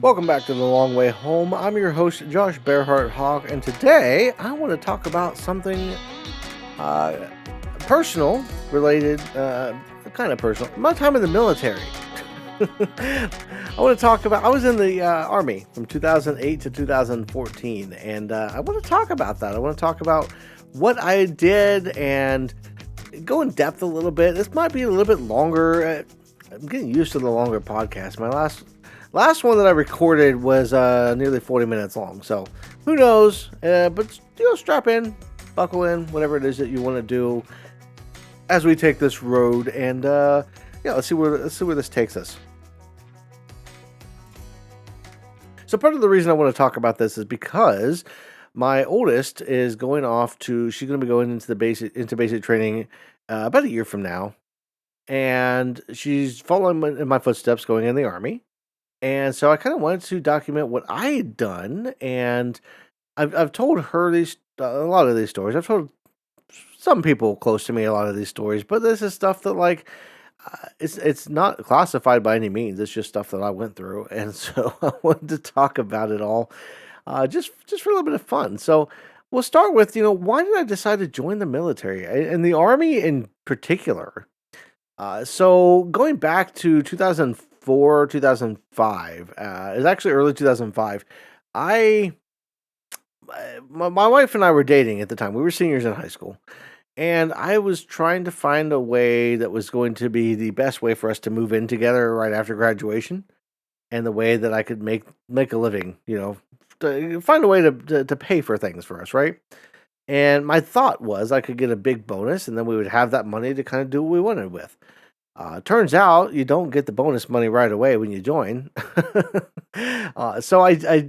Welcome back to The Long Way Home. I'm your host, Josh Bearheart Hawk, and today I want to talk about something uh, personal related, kind of personal. My time in the military. I want to talk about, I was in the Army from 2008 to 2014, and I want to talk about that. I want to talk about what I did and go in depth a little bit. This might be a little bit longer. I'm getting used to the longer podcast. My last one that I recorded was nearly 40 minutes long. So who knows? But strap in, buckle in, whatever it is that you want to do as we take this road, and let's see where this takes us. So part of the reason I want to talk about this is because my oldest is going off to. She's going to be going into basic training about a year from now, and she's following in my footsteps, going in the Army. And so I kind of wanted to document what I had done, and I've told her a lot of these stories. I've told some people close to me a lot of these stories, but this is stuff that it's not classified by any means. It's just stuff that I went through, and so I wanted to talk about it all, just for a little bit of fun. So we'll start with why did I decide to join the military and the Army in particular. So going back to 2004, 2005, it's actually early 2005. My wife and I were dating at the time. We were seniors in high school, and I was trying to find a way that was going to be the best way for us to move in together right after graduation, and the way that I could make a living. To find a way to pay for things for us, right? And my thought was I could get a big bonus, and then we would have that money to kind of do what we wanted with. Turns out you don't get the bonus money right away when you join. So I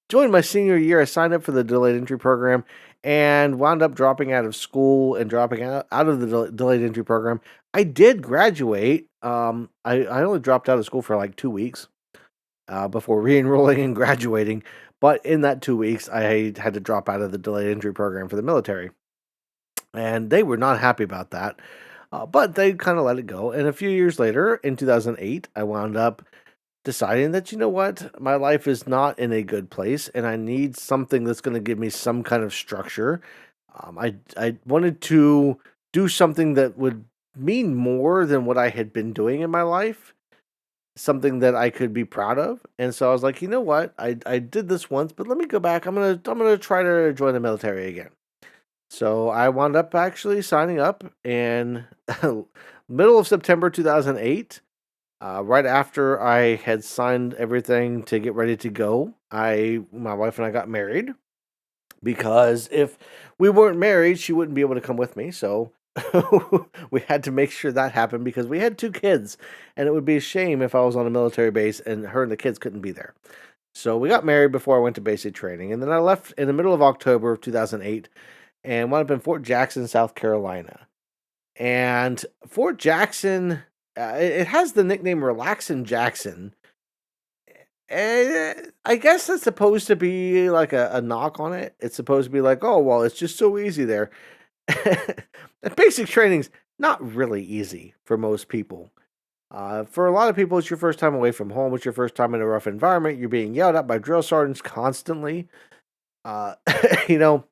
joined my senior year. I signed up for the delayed entry program and wound up dropping out of school and dropping out of the delayed entry program. I did graduate. I only dropped out of school for like 2 weeks before re-enrolling and graduating. But in that 2 weeks, I had to drop out of the delayed entry program for the military. And they were not happy about that. But they kind of let it go. And a few years later, in 2008, I wound up deciding that, my life is not in a good place, and I need something that's going to give me some kind of structure. I wanted to do something that would mean more than what I had been doing in my life, something that I could be proud of. And so I was like, I did this once, but let me go back. I'm gonna try to join the military again. So I wound up actually signing up in middle of September 2008. Right after I had signed everything to get ready to go, my wife and I got married, because if we weren't married, she wouldn't be able to come with me. So we had to make sure that happened, because we had 2 kids, and it would be a shame if I was on a military base and her and the kids couldn't be there. So we got married before I went to basic training, and then I left in the middle of October of 2008 and wound up in Fort Jackson, South Carolina. And Fort Jackson, it has the nickname Relaxin' Jackson. I guess that's supposed to be like a knock on it. It's supposed to be like, oh, well, it's just so easy there. Basic training's not really easy for most people. For a lot of people, it's your first time away from home. It's your first time in a rough environment. You're being yelled at by drill sergeants constantly. Uh, you know,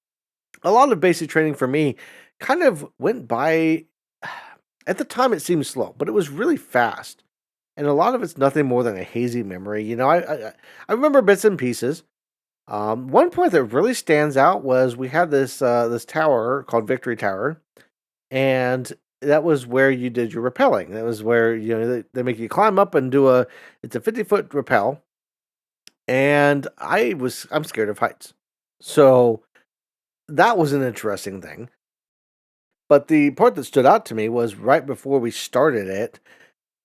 a lot of basic training for me kind of went by. At the time, it seemed slow, but it was really fast, and a lot of it's nothing more than a hazy memory. I remember bits and pieces. One point that really stands out was we had this tower called Victory Tower, and that was where you did your rappelling. That was where they make you climb up and it's a 50-foot rappel, and I'm scared of heights, so that was an interesting thing. But the part that stood out to me was right before we started it,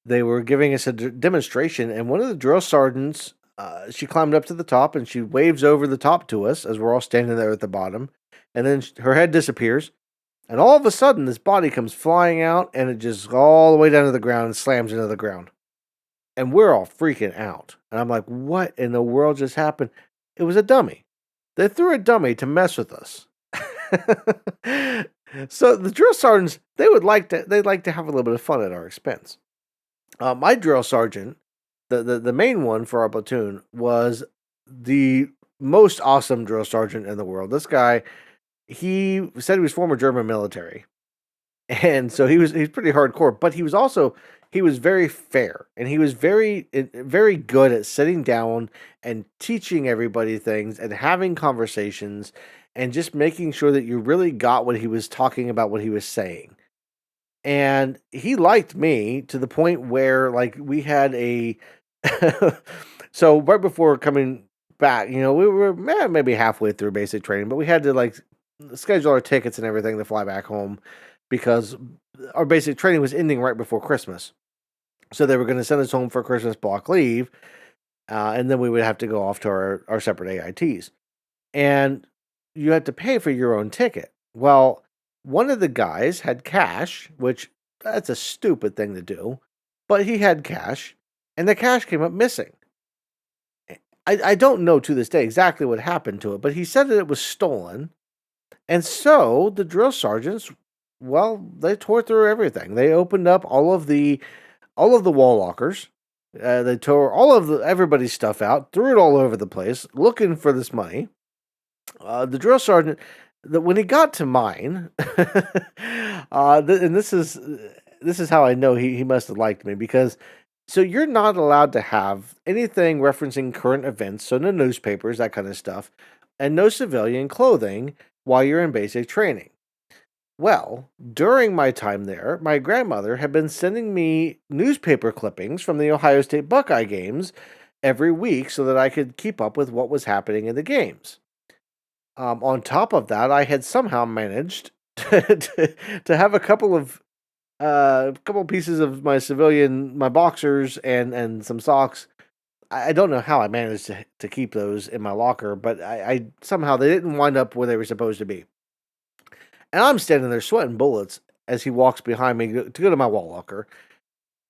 they were giving us a demonstration, and one of the drill sergeants, she climbed up to the top, and she waves over the top to us as we're all standing there at the bottom, and then her head disappears, and all of a sudden, this body comes flying out, and it just all the way down to the ground and slams into the ground. And we're all freaking out. And I'm like, what in the world just happened? It was a dummy. They threw a dummy to mess with us. So the drill sergeants, they'd like to have a little bit of fun at our expense. My drill sergeant the main one for our platoon was the most awesome drill sergeant in the world. This guy, he said he was former German military. And so he's pretty hardcore, but he was very fair, and he was very good at sitting down and teaching everybody things and having conversations and just making sure that you really got what he was talking about, what he was saying. And he liked me to the point where like we had a so right before coming back, we were maybe halfway through basic training, but we had to like schedule our tickets and everything to fly back home because our basic training was ending right before Christmas. So they were going to send us home for Christmas block leave, and then we would have to go off to our separate AITs. And you had to pay for your own ticket. Well, one of the guys had cash, which that's a stupid thing to do, but he had cash, and the cash came up missing. I don't know to this day exactly what happened to it, but he said that it was stolen. And so the drill sergeants, well, they tore through everything. They opened up all of the wall lockers. They tore all of everybody's stuff out, threw it all over the place, looking for this money. The drill sergeant, when he got to mine, and this is how I know he must have liked me, because so you're not allowed to have anything referencing current events, so no newspapers, that kind of stuff, and no civilian clothing while you're in basic training. Well, during my time there, my grandmother had been sending me newspaper clippings from the Ohio State Buckeye games every week so that I could keep up with what was happening in the games. On top of that, I had somehow managed to have a couple of pieces of my boxers and some socks. I don't know how I managed to keep those in my locker, but I somehow they didn't wind up where they were supposed to be. And I'm standing there sweating bullets as he walks behind me to go to my wall locker.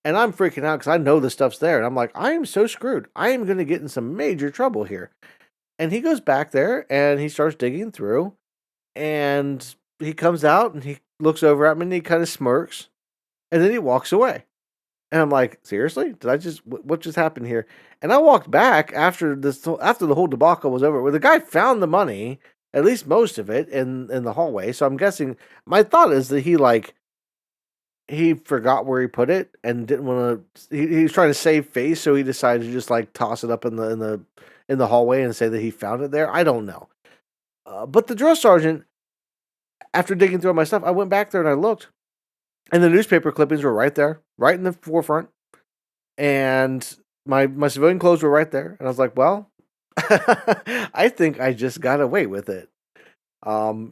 And I'm freaking out because I know the stuff's there. And I'm like, I am so screwed. I am going to get in some major trouble here. And he goes back there and he starts digging through. And he comes out and he looks over at me and he kind of smirks. And then he walks away. And I'm like, seriously? What just happened here? And I walked back after the whole debacle was over, where the guy found the money, at least most of it, in the hallway. So I'm guessing, my thought is that he forgot where he put it and didn't want to. He was trying to save face, so he decided to just like toss it up in the hallway and say that he found it there. I don't know. But the drill sergeant, after digging through my stuff, I went back there and I looked, and the newspaper clippings were right there, right in the forefront, and my civilian clothes were right there. And I was like, well, I think I just got away with it.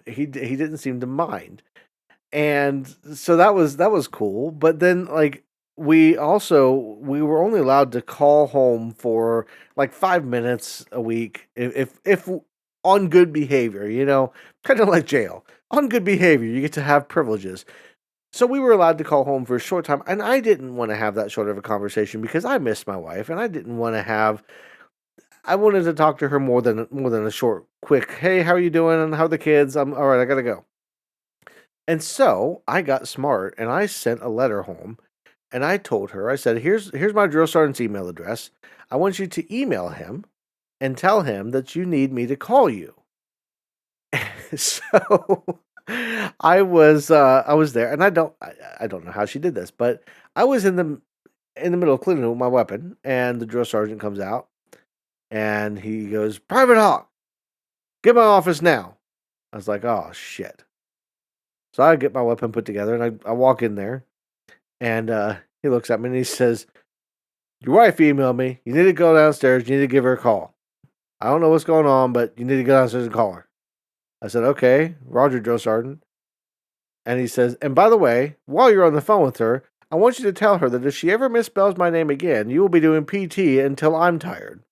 He didn't seem to mind. And so that was cool. But then like we were only allowed to call home for like 5 minutes a week if on good behavior, kind of like jail. On good behavior, you get to have privileges. So we were allowed to call home for a short time, and I didn't want to have that short of a conversation because I missed my wife, and I wanted to talk to her more than a short, quick, hey, how are you doing, and how are the kids? I'm all right, I gotta go. And so I got smart, and I sent a letter home, and I told her, I said, here's my drill sergeant's email address. I want you to email him and tell him that you need me to call you. So I was there, and I don't know how she did this, but I was in the middle of cleaning with my weapon, and the drill sergeant comes out, and he goes, "Private Hawk, get my office now." I was like, "Oh shit!" So I get my weapon put together, and I walk in there, and he looks at me and he says, "Your wife emailed me. You need to go downstairs. You need to give her a call. I don't know what's going on, but you need to go downstairs and call her." I said, "Okay, Roger, drill sergeant." And he says, "And by the way, while you're on the phone with her, I want you to tell her that if she ever misspells my name again, you will be doing PT until I'm tired."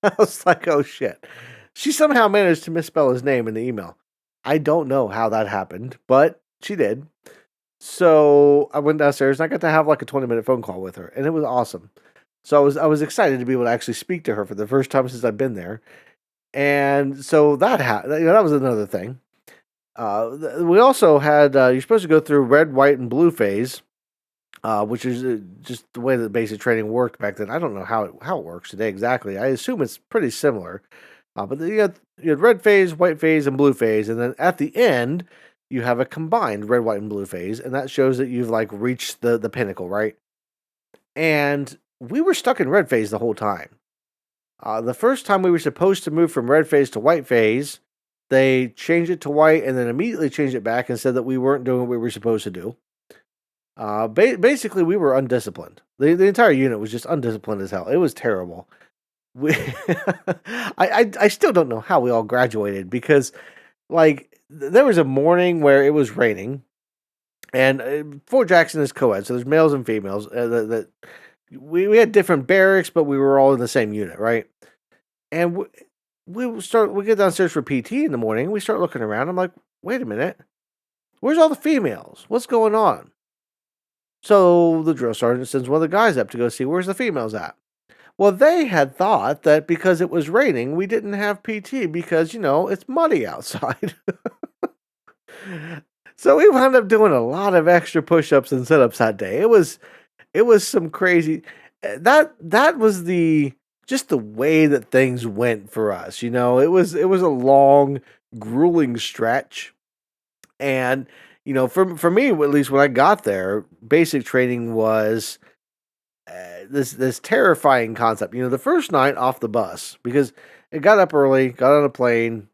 I was like, oh shit. She somehow managed to misspell his name in the email. I don't know how that happened, but she did. So I went downstairs and I got to have like a 20-minute phone call with her, and it was awesome. So I was excited to be able to actually speak to her for the first time since I've been there. And so that that was another thing. We also had you're supposed to go through red, white, and blue phase which is just the way that basic training worked back then. I don't know how it works today exactly. I assume it's pretty similar. But you had red phase, white phase, and blue phase, and then at the end you have a combined red, white, and blue phase, and that shows that you've like reached the pinnacle, right? And we were stuck in red phase the whole time. The first time we were supposed to move from red phase to white phase, they changed it to white and then immediately changed it back and said that we weren't doing what we were supposed to do. Basically, we were undisciplined. The entire unit was just undisciplined as hell. It was terrible. We, I still don't know how we all graduated because, like, there was a morning where it was raining, and Fort Jackson is co-ed, so there's males and females. We had different barracks, but we were all in the same unit, right? And we get downstairs for PT in the morning. We start looking around. I'm like, wait a minute, where's all the females? What's going on? So the drill sergeant sends one of the guys up to go see where's the females at. Well, they had thought that because it was raining, we didn't have PT because, it's muddy outside. So we wound up doing a lot of extra push-ups and sit-ups that day. It was some crazy that was just the way that things went for us. It was a long, grueling stretch. And, for me, at least when I got there, basic training was this terrifying concept. The first night off the bus, because it got up early, got on a plane,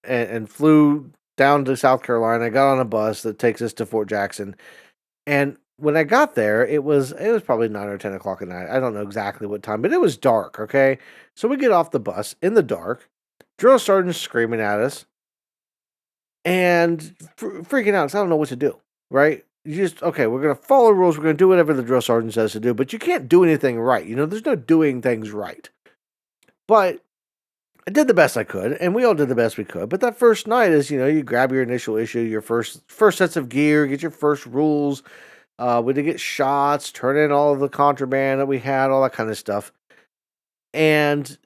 and flew down to South Carolina. Got on a bus that takes us to Fort Jackson, and when I got there, it was probably 9 or 10 o'clock at night. I don't know exactly what time, but it was dark. Okay, so we get off the bus in the dark. Drill sergeant's screaming at us and freaking out because I don't know what to do. Right? You just okay. We're gonna follow rules. We're gonna do whatever the drill sergeant says to do, but you can't do anything right. There's no doing things right. But I did the best I could, and we all did the best we could. But that first night is, you grab your initial issue, your first sets of gear, get your first rules. We did get shots, turn in all of the contraband that we had, all that kind of stuff. And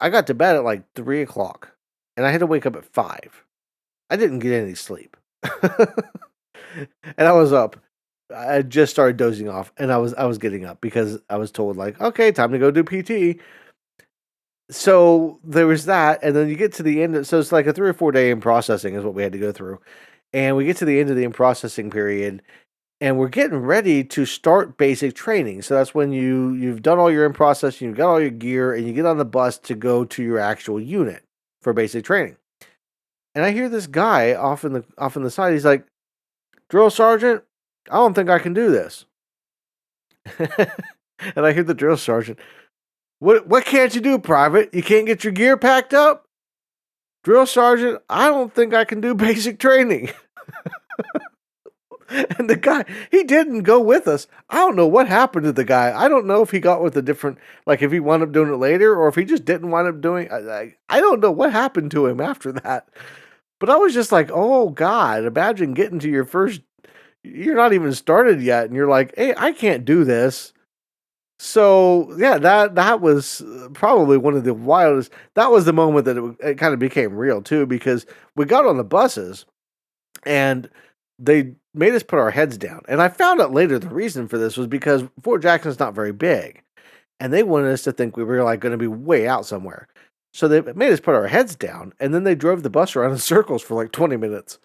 I got to bed at like 3 o'clock, and I had to wake up at 5. I didn't get any sleep, and I was up. I just started dozing off, and I was getting up because I was told like, okay, time to go do PT. So there was that, and then you get to the end. So it's like a 3 or 4 day in processing is what we had to go through, and we get to the end of the in processing period, and we're getting ready to start basic training. So that's when you've done all your in processing, you've got all your gear, and you get on the bus to go to your actual unit for basic training. And I hear this guy off in the side. He's like, "Drill sergeant, I don't think I can do this." And I hear the drill sergeant, What can't you do, Private? You can't get your gear packed up? Drill Sergeant, I don't think I can do basic training." And the guy, he didn't go with us. I don't know what happened to the guy. I don't know if he got with a different, like if he wound up doing it later or if he just didn't wind up doing I don't know what happened to him after that. But I was just like, oh God, imagine getting to your first, you're not even started yet. And you're like, hey, I can't do this. So yeah, that was probably one of the wildest. That was the moment that it kind of became real too, because we got on the buses and they made us put our heads down. And I found out later the reason for this was because Fort Jackson's not very big, and they wanted us to think we were like going to be way out somewhere. So they made us put our heads down, and then they drove the bus around in circles for like 20 minutes.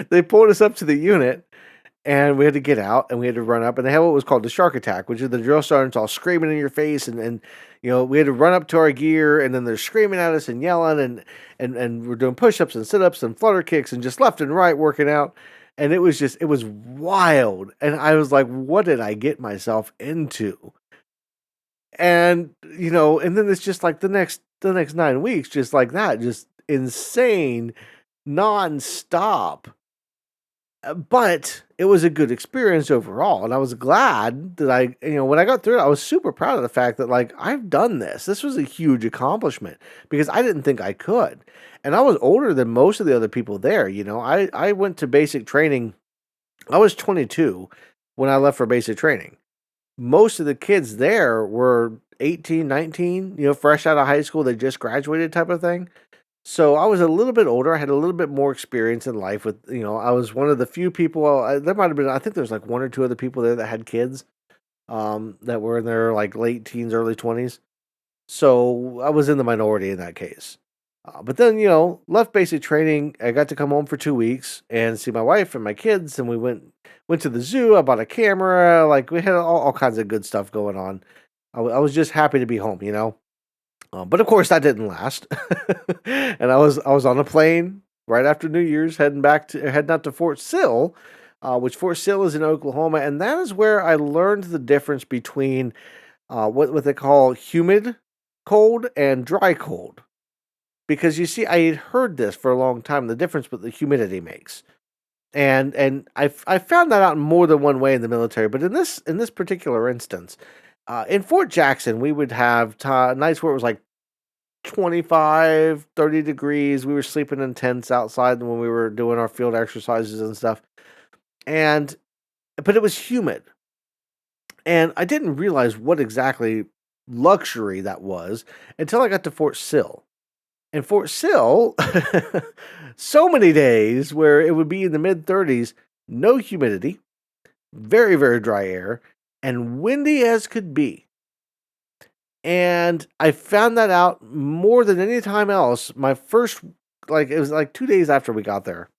They pulled us up to the unit, and we had to get out and we had to run up, and they had what was called the shark attack, which is the drill sergeants all screaming in your face, and we had to run up to our gear, and then they're screaming at us and yelling, and we're doing push-ups and sit-ups and flutter kicks and just left and right working out. And it was wild. And I was like, what did I get myself into? And and then it's just like the next 9 weeks, just like that, just insane, non-stop. But it was a good experience overall, and I was glad that when I got through it, I was super proud of the fact that, like, I've done this. This was a huge accomplishment because I didn't think I could, and I was older than most of the other people there. I went to basic training. I was 22 when I left for basic training. Most of the kids there were 18, 19, fresh out of high school. They just graduated type of thing. So I was a little bit older. I had a little bit more experience in life with, I was one of the few people. There might have been, I think there's like one or two other people there that had kids that were in their like late teens, early 20s. So I was in the minority in that case. But then, left basic training. I got to come home for 2 weeks and see my wife and my kids, and we went to the zoo. I bought a camera. Like we had all kinds of good stuff going on. I was just happy to be home. But of course, that didn't last. And I was on a plane right after New Year's, heading out to Fort Sill, which Fort Sill is in Oklahoma, and that is where I learned the difference between what they call humid cold and dry cold. Because you see, I had heard this for a long time, the difference what the humidity makes. And I found that out in more than one way in the military, but in this particular instance, in Fort Jackson, we would have nights where it was like 25, 30 degrees. We were sleeping in tents outside when we were doing our field exercises and stuff. And but it was humid. And I didn't realize what exactly luxury that was until I got to Fort Sill. In Fort Sill, so many days where it would be in the mid 30s, no humidity, very, very dry air, and windy as could be. And I found that out more than any time else. My first, like, it was like 2 days after we got there.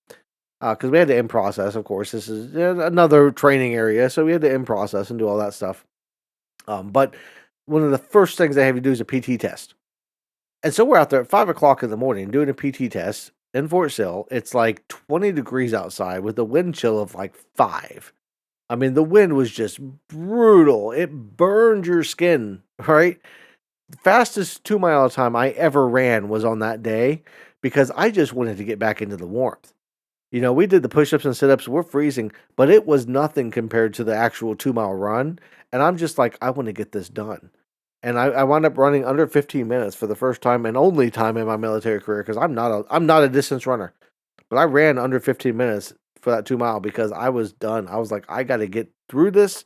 Because we had to in process, of course. This is another training area, so we had to in process and do all that stuff. But one of the first things they have you do is a PT test. And so we're out there at 5 o'clock in the morning doing a PT test in Fort Sill. It's like 20 degrees outside with a wind chill of like 5. I mean, the wind was just brutal. It burned your skin, right? The fastest 2 mile time I ever ran was on that day because I just wanted to get back into the warmth. We did the push ups and sit ups, we're freezing, but it was nothing compared to the actual 2 mile run. And I'm just like, I want to get this done. And I wound up running under 15 minutes for the first time and only time in my military career because I'm not a distance runner. But I ran under 15 minutes for that 2 mile because I was done. I was like, I got to get through this.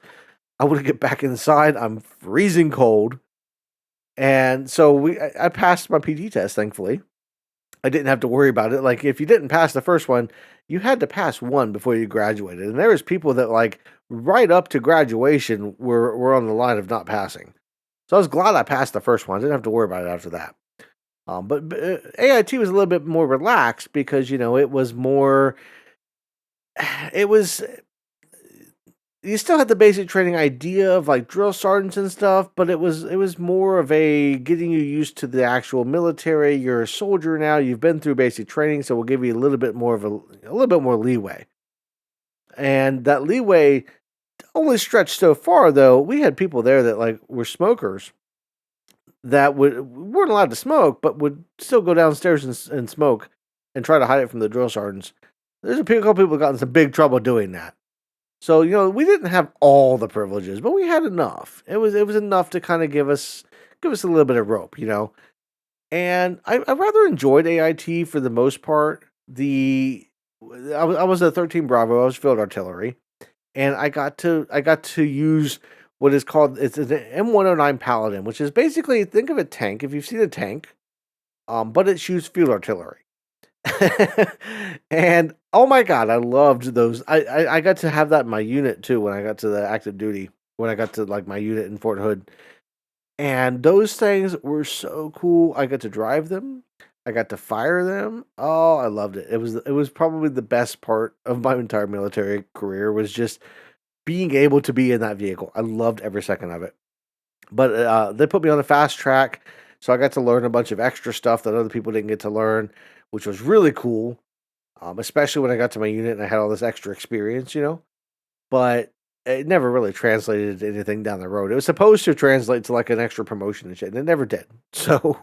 I want to get back inside. I'm freezing cold. And so I passed my PT test, thankfully. I didn't have to worry about it. Like if you didn't pass the first one, you had to pass one before you graduated. And there was people that like right up to graduation were on the line of not passing. So I was glad I passed the first one. I didn't have to worry about it after that. But AIT was a little bit more relaxed because it was more. It was you still had the basic training idea of like drill sergeants and stuff, but it was more of a getting you used to the actual military. You're a soldier now. You've been through basic training, so we'll give you a little bit more of a little bit more leeway. And that leeway only stretched so far, though. We had people there that like were smokers that weren't allowed to smoke, but would still go downstairs and smoke and try to hide it from the drill sergeants. There's a couple people that got in some big trouble doing that. So we didn't have all the privileges, but we had enough. It was enough to kind of give us a little bit of rope. And I rather enjoyed AIT for the most part. I was a 13 Bravo. I was field artillery, and I got to use what is called it's an M109 Paladin, which is basically think of a tank if you've seen a tank, but it shoots field artillery. And oh my god, I loved those. I got to have that in my unit too when I got to the active duty. When I got to like my unit in Fort Hood, and those things were so cool. I got to drive them. I got to fire them. Oh, I loved it. It was probably the best part of my entire military career was just being able to be in that vehicle. I loved every second of it. But they put me on the fast track, so I got to learn a bunch of extra stuff that other people didn't get to learn, which was really cool. Especially when I got to my unit and I had all this extra experience. But it never really translated to anything down the road. It was supposed to translate to like an extra promotion and shit, and it never did. So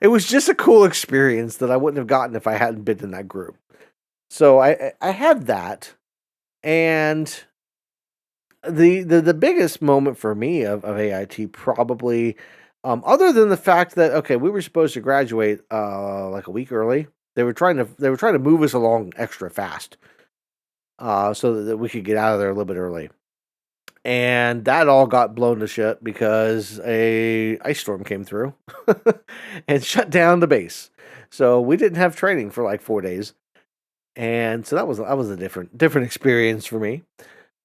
it was just a cool experience that I wouldn't have gotten if I hadn't been in that group. So I had that, and the biggest moment for me of AIT probably, other than the fact that okay, we were supposed to graduate like a week early. They were trying to move us along extra fast, so that we could get out of there a little bit early. And that all got blown to shit because a ice storm came through and shut down the base. So we didn't have training for like 4 days, and so that was a different experience for me.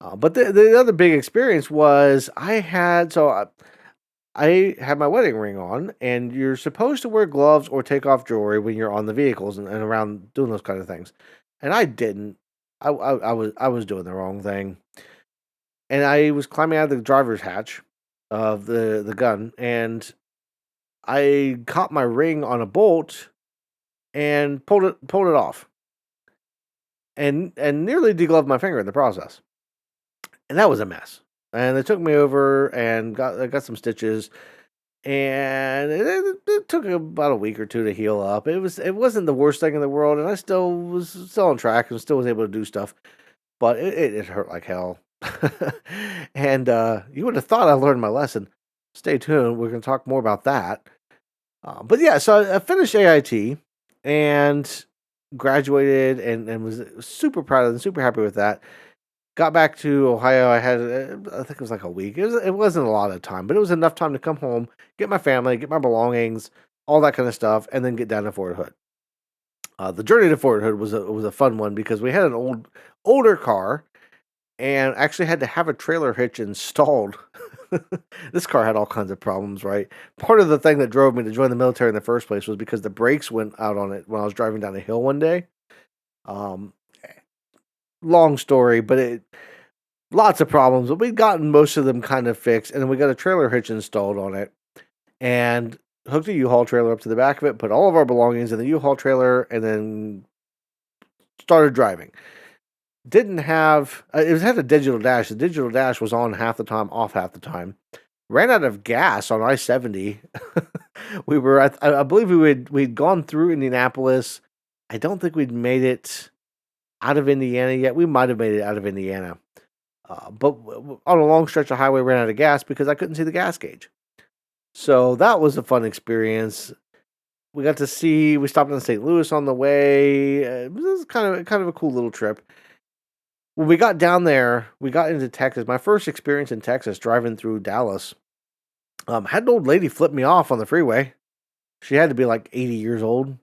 But the other big experience was I had my wedding ring on, and you're supposed to wear gloves or take off jewelry when you're on the vehicles and around doing those kind of things, and I didn't. I was doing the wrong thing, and I was climbing out of the driver's hatch of the gun, and I caught my ring on a bolt and pulled it off, and nearly degloved my finger in the process, and that was a mess. And they took me over and got some stitches, and it took about a week or two to heal up. It wasn't the worst thing in the world, and I still on track and still was able to do stuff, but it hurt like hell. And you would have thought I learned my lesson. Stay tuned. We're going to talk more about that. But yeah, so I finished AIT and graduated, and was super proud of and super happy with that. Got back to Ohio. I had, I think it was like a week. It wasn't a lot of time, but it was enough time to come home, get my family, get my belongings, all that kind of stuff, and then get down to Fort Hood. The journey to Fort Hood was a fun one because we had an older car and actually had to have a trailer hitch installed. This car had all kinds of problems, right? Part of the thing that drove me to join the military in the first place was because the brakes went out on it when I was driving down a hill one day. Um, Long story, but lots of problems, but we'd gotten most of them kind of fixed, and then we got a trailer hitch installed on it, and hooked a U-Haul trailer up to the back of it, put all of our belongings in the U-Haul trailer, and then started driving. Didn't have it had a digital dash. The digital dash was on half the time, off half the time. Ran out of gas on I-70. We were I believe we'd gone through Indianapolis. I don't think we'd made it out of Indiana yet. We might have made it out of Indiana. But on a long stretch of highway, ran out of gas because I couldn't see the gas gauge. So that was a fun experience. We stopped in St. Louis on the way. It was kind of a cool little trip. When we got down there, we got into Texas. My first experience in Texas, driving through Dallas, had an old lady flip me off on the freeway. She had to be like 80 years old.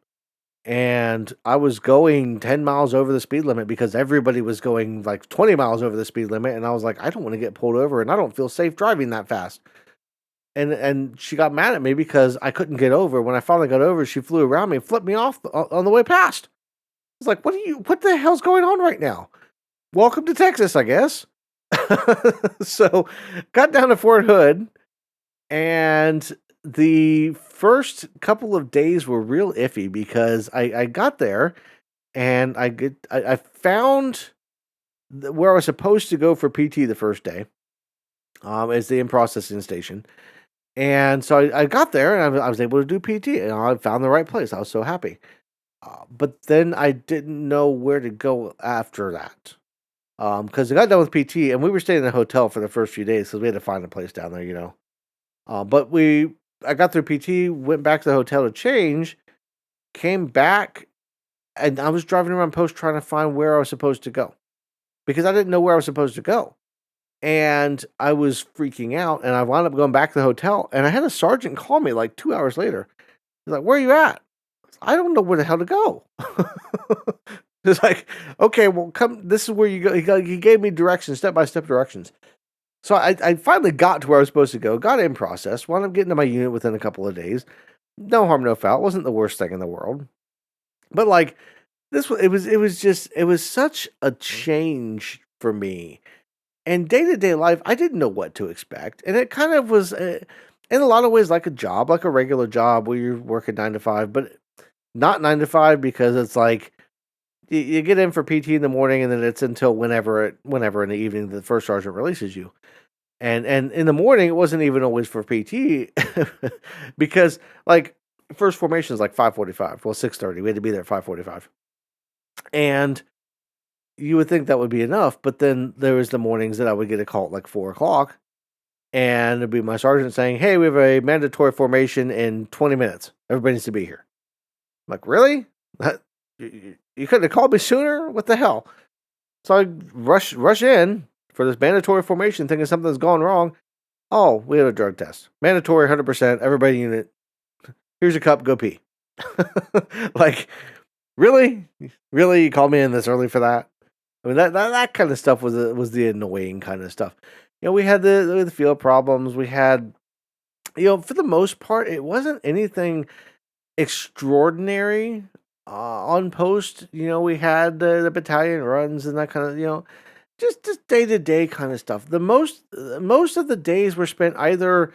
And I was going 10 miles over the speed limit because everybody was going like 20 miles over the speed limit. And I was like, I don't want to get pulled over, and I don't feel safe driving that fast. And she got mad at me because I couldn't get over. When I finally got over, she flew around me and flipped me off on the way past. I was like, what the hell's going on right now? Welcome to Texas, I guess. So got down to Fort Hood, and the first couple of days were real iffy because I got there, and I found where I was supposed to go for PT the first day, as the in-processing station. And so I got there, and I was able to do PT, and I found the right place. I was so happy. But then I didn't know where to go after that. Because I got done with PT, and we were staying in a hotel for the first few days because we had to find a place down there, you know. But I got through PT, went back to the hotel to change, came back, and I was driving around post trying to find where I was supposed to go because I didn't know where I was supposed to go. And I was freaking out, and I wound up going back to the hotel, and I had a sergeant call me like 2 hours later. He's like, "Where are you at?" I don't know where the hell to go. It's like, okay, well, come. This is where you go. He gave me directions, step-by-step directions. So I finally got to where I was supposed to go, got in process, wound up getting to my unit within a couple of days. No harm, no foul. It wasn't the worst thing in the world. But like, it was such a change for me. And day-to-day life, I didn't know what to expect. And it kind of was, in a lot of ways, like a job, like a regular job where you're working 9 to 5, but not 9 to 5 because it's like, you get in for PT in the morning, and then it's until whenever in the evening the first sergeant releases you. And in the morning, it wasn't even always for PT because like first formation is like 5:45. Well, 6:30. We had to be there at 5:45. And you would think that would be enough, but then there was the mornings that I would get a call at like 4 o'clock, and it'd be my sergeant saying, "Hey, we have a mandatory formation in 20 minutes. Everybody needs to be here." I'm like, "Really? You couldn't have called me sooner? What the hell?" So I rush in for this mandatory formation thinking something's gone wrong. Oh, we had a drug test. Mandatory 100%, everybody unit. Here's your cup, go pee. Like, really? Really? You called me in this early for that? I mean, that kind of stuff was the annoying kind of stuff. We had the field problems. We had, for the most part, it wasn't anything extraordinary on post. We had the battalion runs and that kind of, just day to day kind of stuff. Most of the days were spent either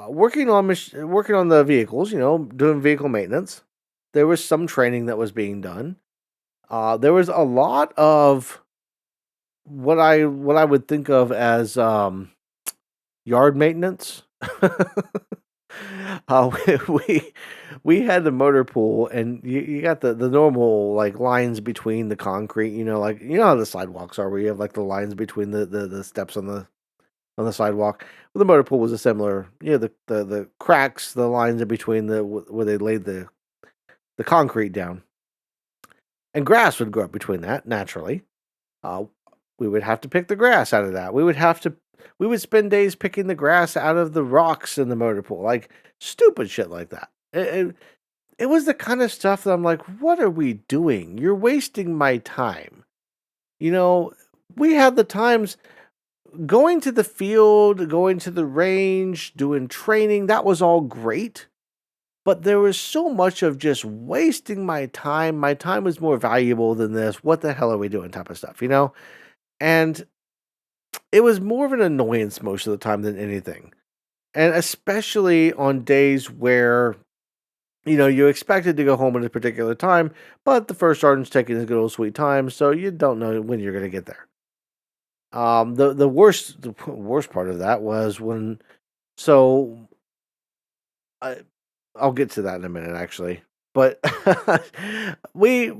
working on the vehicles, doing vehicle maintenance. There was some training that was being done. There was a lot of what I would think of as yard maintenance. We we had the motor pool, and you got the normal like lines between the concrete. Like how the sidewalks are, where you have like the lines between the steps on the sidewalk. Well, the motor pool was a similar, the cracks, the lines in between where they laid the concrete down, and grass would grow up between that naturally. Uh, we would have to pick the grass out of that. We would spend days picking the grass out of the rocks in the motor pool, like stupid shit like that. It was the kind of stuff that I'm like, what are we doing? You're wasting my time. You know, we had the times going to the field, going to the range, doing training. That was all great. But there was so much of just wasting my time. My time was more valuable than this. What the hell are we doing? Type of stuff. And it was more of an annoyance most of the time than anything. And especially on days where, you expected to go home at a particular time, but the first sergeant's taking his good old sweet time, so you don't know when you're going to get there. The worst part of that was when, so I, I'll get to that in a minute, actually. But we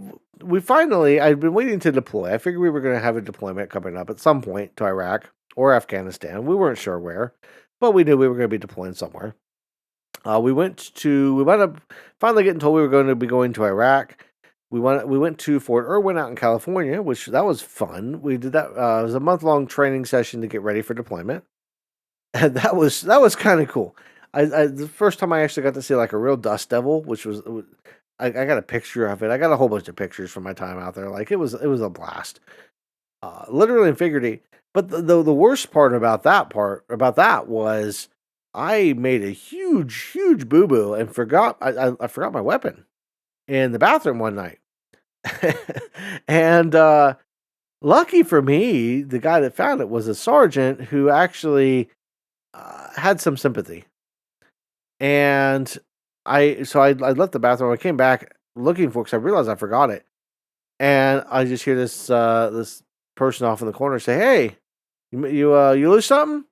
we finally, I'd been waiting to deploy. I figured we were going to have a deployment coming up at some point to Iraq or Afghanistan. We weren't sure where, but we knew we were going to be deploying somewhere. We wound up finally getting told we were going to be going to Iraq. We went to Fort Irwin out in California, which that was fun. We did that. It was a month-long training session to get ready for deployment, and that was kind of cool. The first time I actually got to see like a real dust devil, which was I got a picture of it. I got a whole bunch of pictures from my time out there. Like it was a blast, literally and figuratively. But the worst part about that was I made a huge boo boo and forgot I forgot my weapon in the bathroom one night, and lucky for me, the guy that found it was a sergeant who actually had some sympathy. And I left the bathroom. I came back looking for because I realized I forgot it. And I just hear this person off in the corner say, "Hey, you lose something?"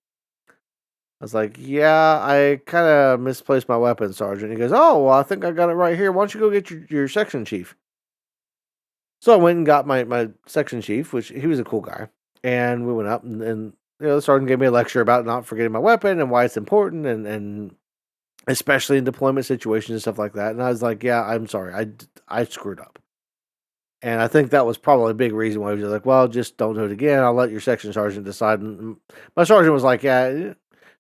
I was like, "Yeah, I kind of misplaced my weapon, Sergeant." He goes, "Oh, well, I think I got it right here. Why don't you go get your section chief?" So I went and got my section chief, which he was a cool guy, and we went up and the sergeant gave me a lecture about not forgetting my weapon and why it's important and especially in deployment situations and stuff like that. And I was like, "Yeah, I'm sorry, I screwed up." And I think that was probably a big reason why he was like, "Well, just don't do it again. I'll let your section sergeant decide." And my sergeant was like, "Yeah,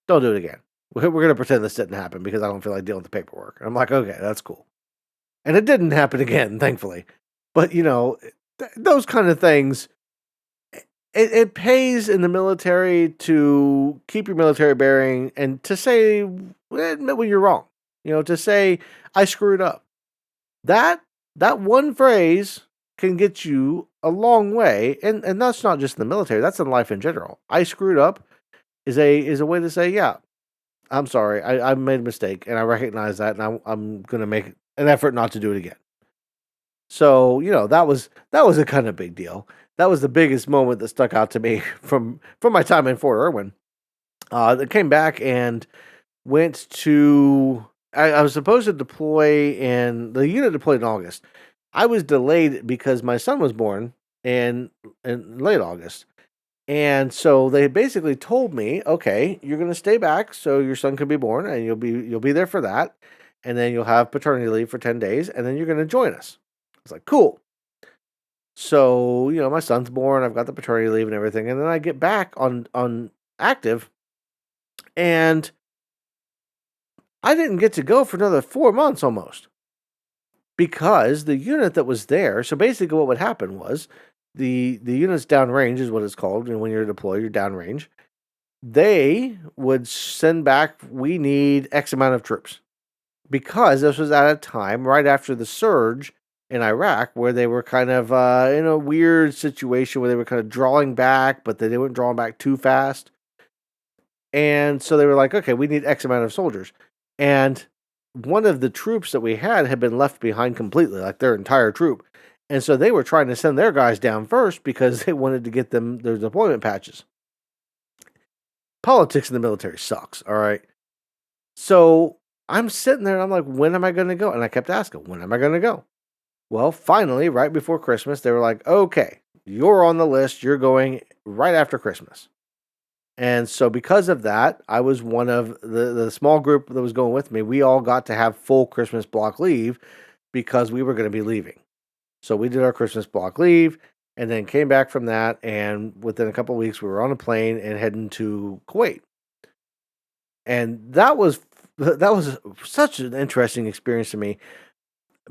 don't do it again. We're gonna pretend this didn't happen because I don't feel like dealing with the paperwork." And I'm like, "Okay, that's cool." And it didn't happen again, thankfully. But those kind of things, it pays in the military to keep your military bearing and to say admit when you're wrong. To say I screwed up. That that one phrase can get you a long way, and that's not just in the military. That's in life in general. I screwed up is a way to say, yeah, I'm sorry. I made a mistake, and I recognize that, and I'm gonna make an effort not to do it again. So that was a kind of big deal. That was the biggest moment that stuck out to me from my time in Fort Irwin. I came back and went to. I was supposed to deploy in the unit deployed in August. I was delayed because my son was born in late August. And so they basically told me, okay, you're going to stay back so your son can be born, and you'll be there for that, and then you'll have paternity leave for 10 days, and then you're going to join us. I was like, cool. So my son's born, I've got the paternity leave and everything, and then I get back on active, and I didn't get to go for another 4 months almost. because the unit that was there. So basically, what would happen was the unit's downrange is what it's called, and when you're deployed, you're downrange. They would send back, we need X amount of troops, because this was at a time right after the surge in Iraq where they were kind of in a weird situation where they were kind of drawing back, but they weren't drawing back too fast. And so they were like, okay, we need X amount of soldiers. And one of the troops that we had been left behind completely, like their entire troop. And so they were trying to send their guys down first because they wanted to get them their deployment patches. Politics in the military sucks, all right? So I'm sitting there and I'm like, when am I going to go? And I kept asking, when am I going to go? Well, finally, right before Christmas, they were like, okay, you're on the list. You're going right after Christmas. And so because of that, I was one of the small group that was going with me. We all got to have full Christmas block leave because we were going to be leaving. So we did our Christmas block leave and then came back from that. And within a couple of weeks, we were on a plane and heading to Kuwait. And that was such an interesting experience to me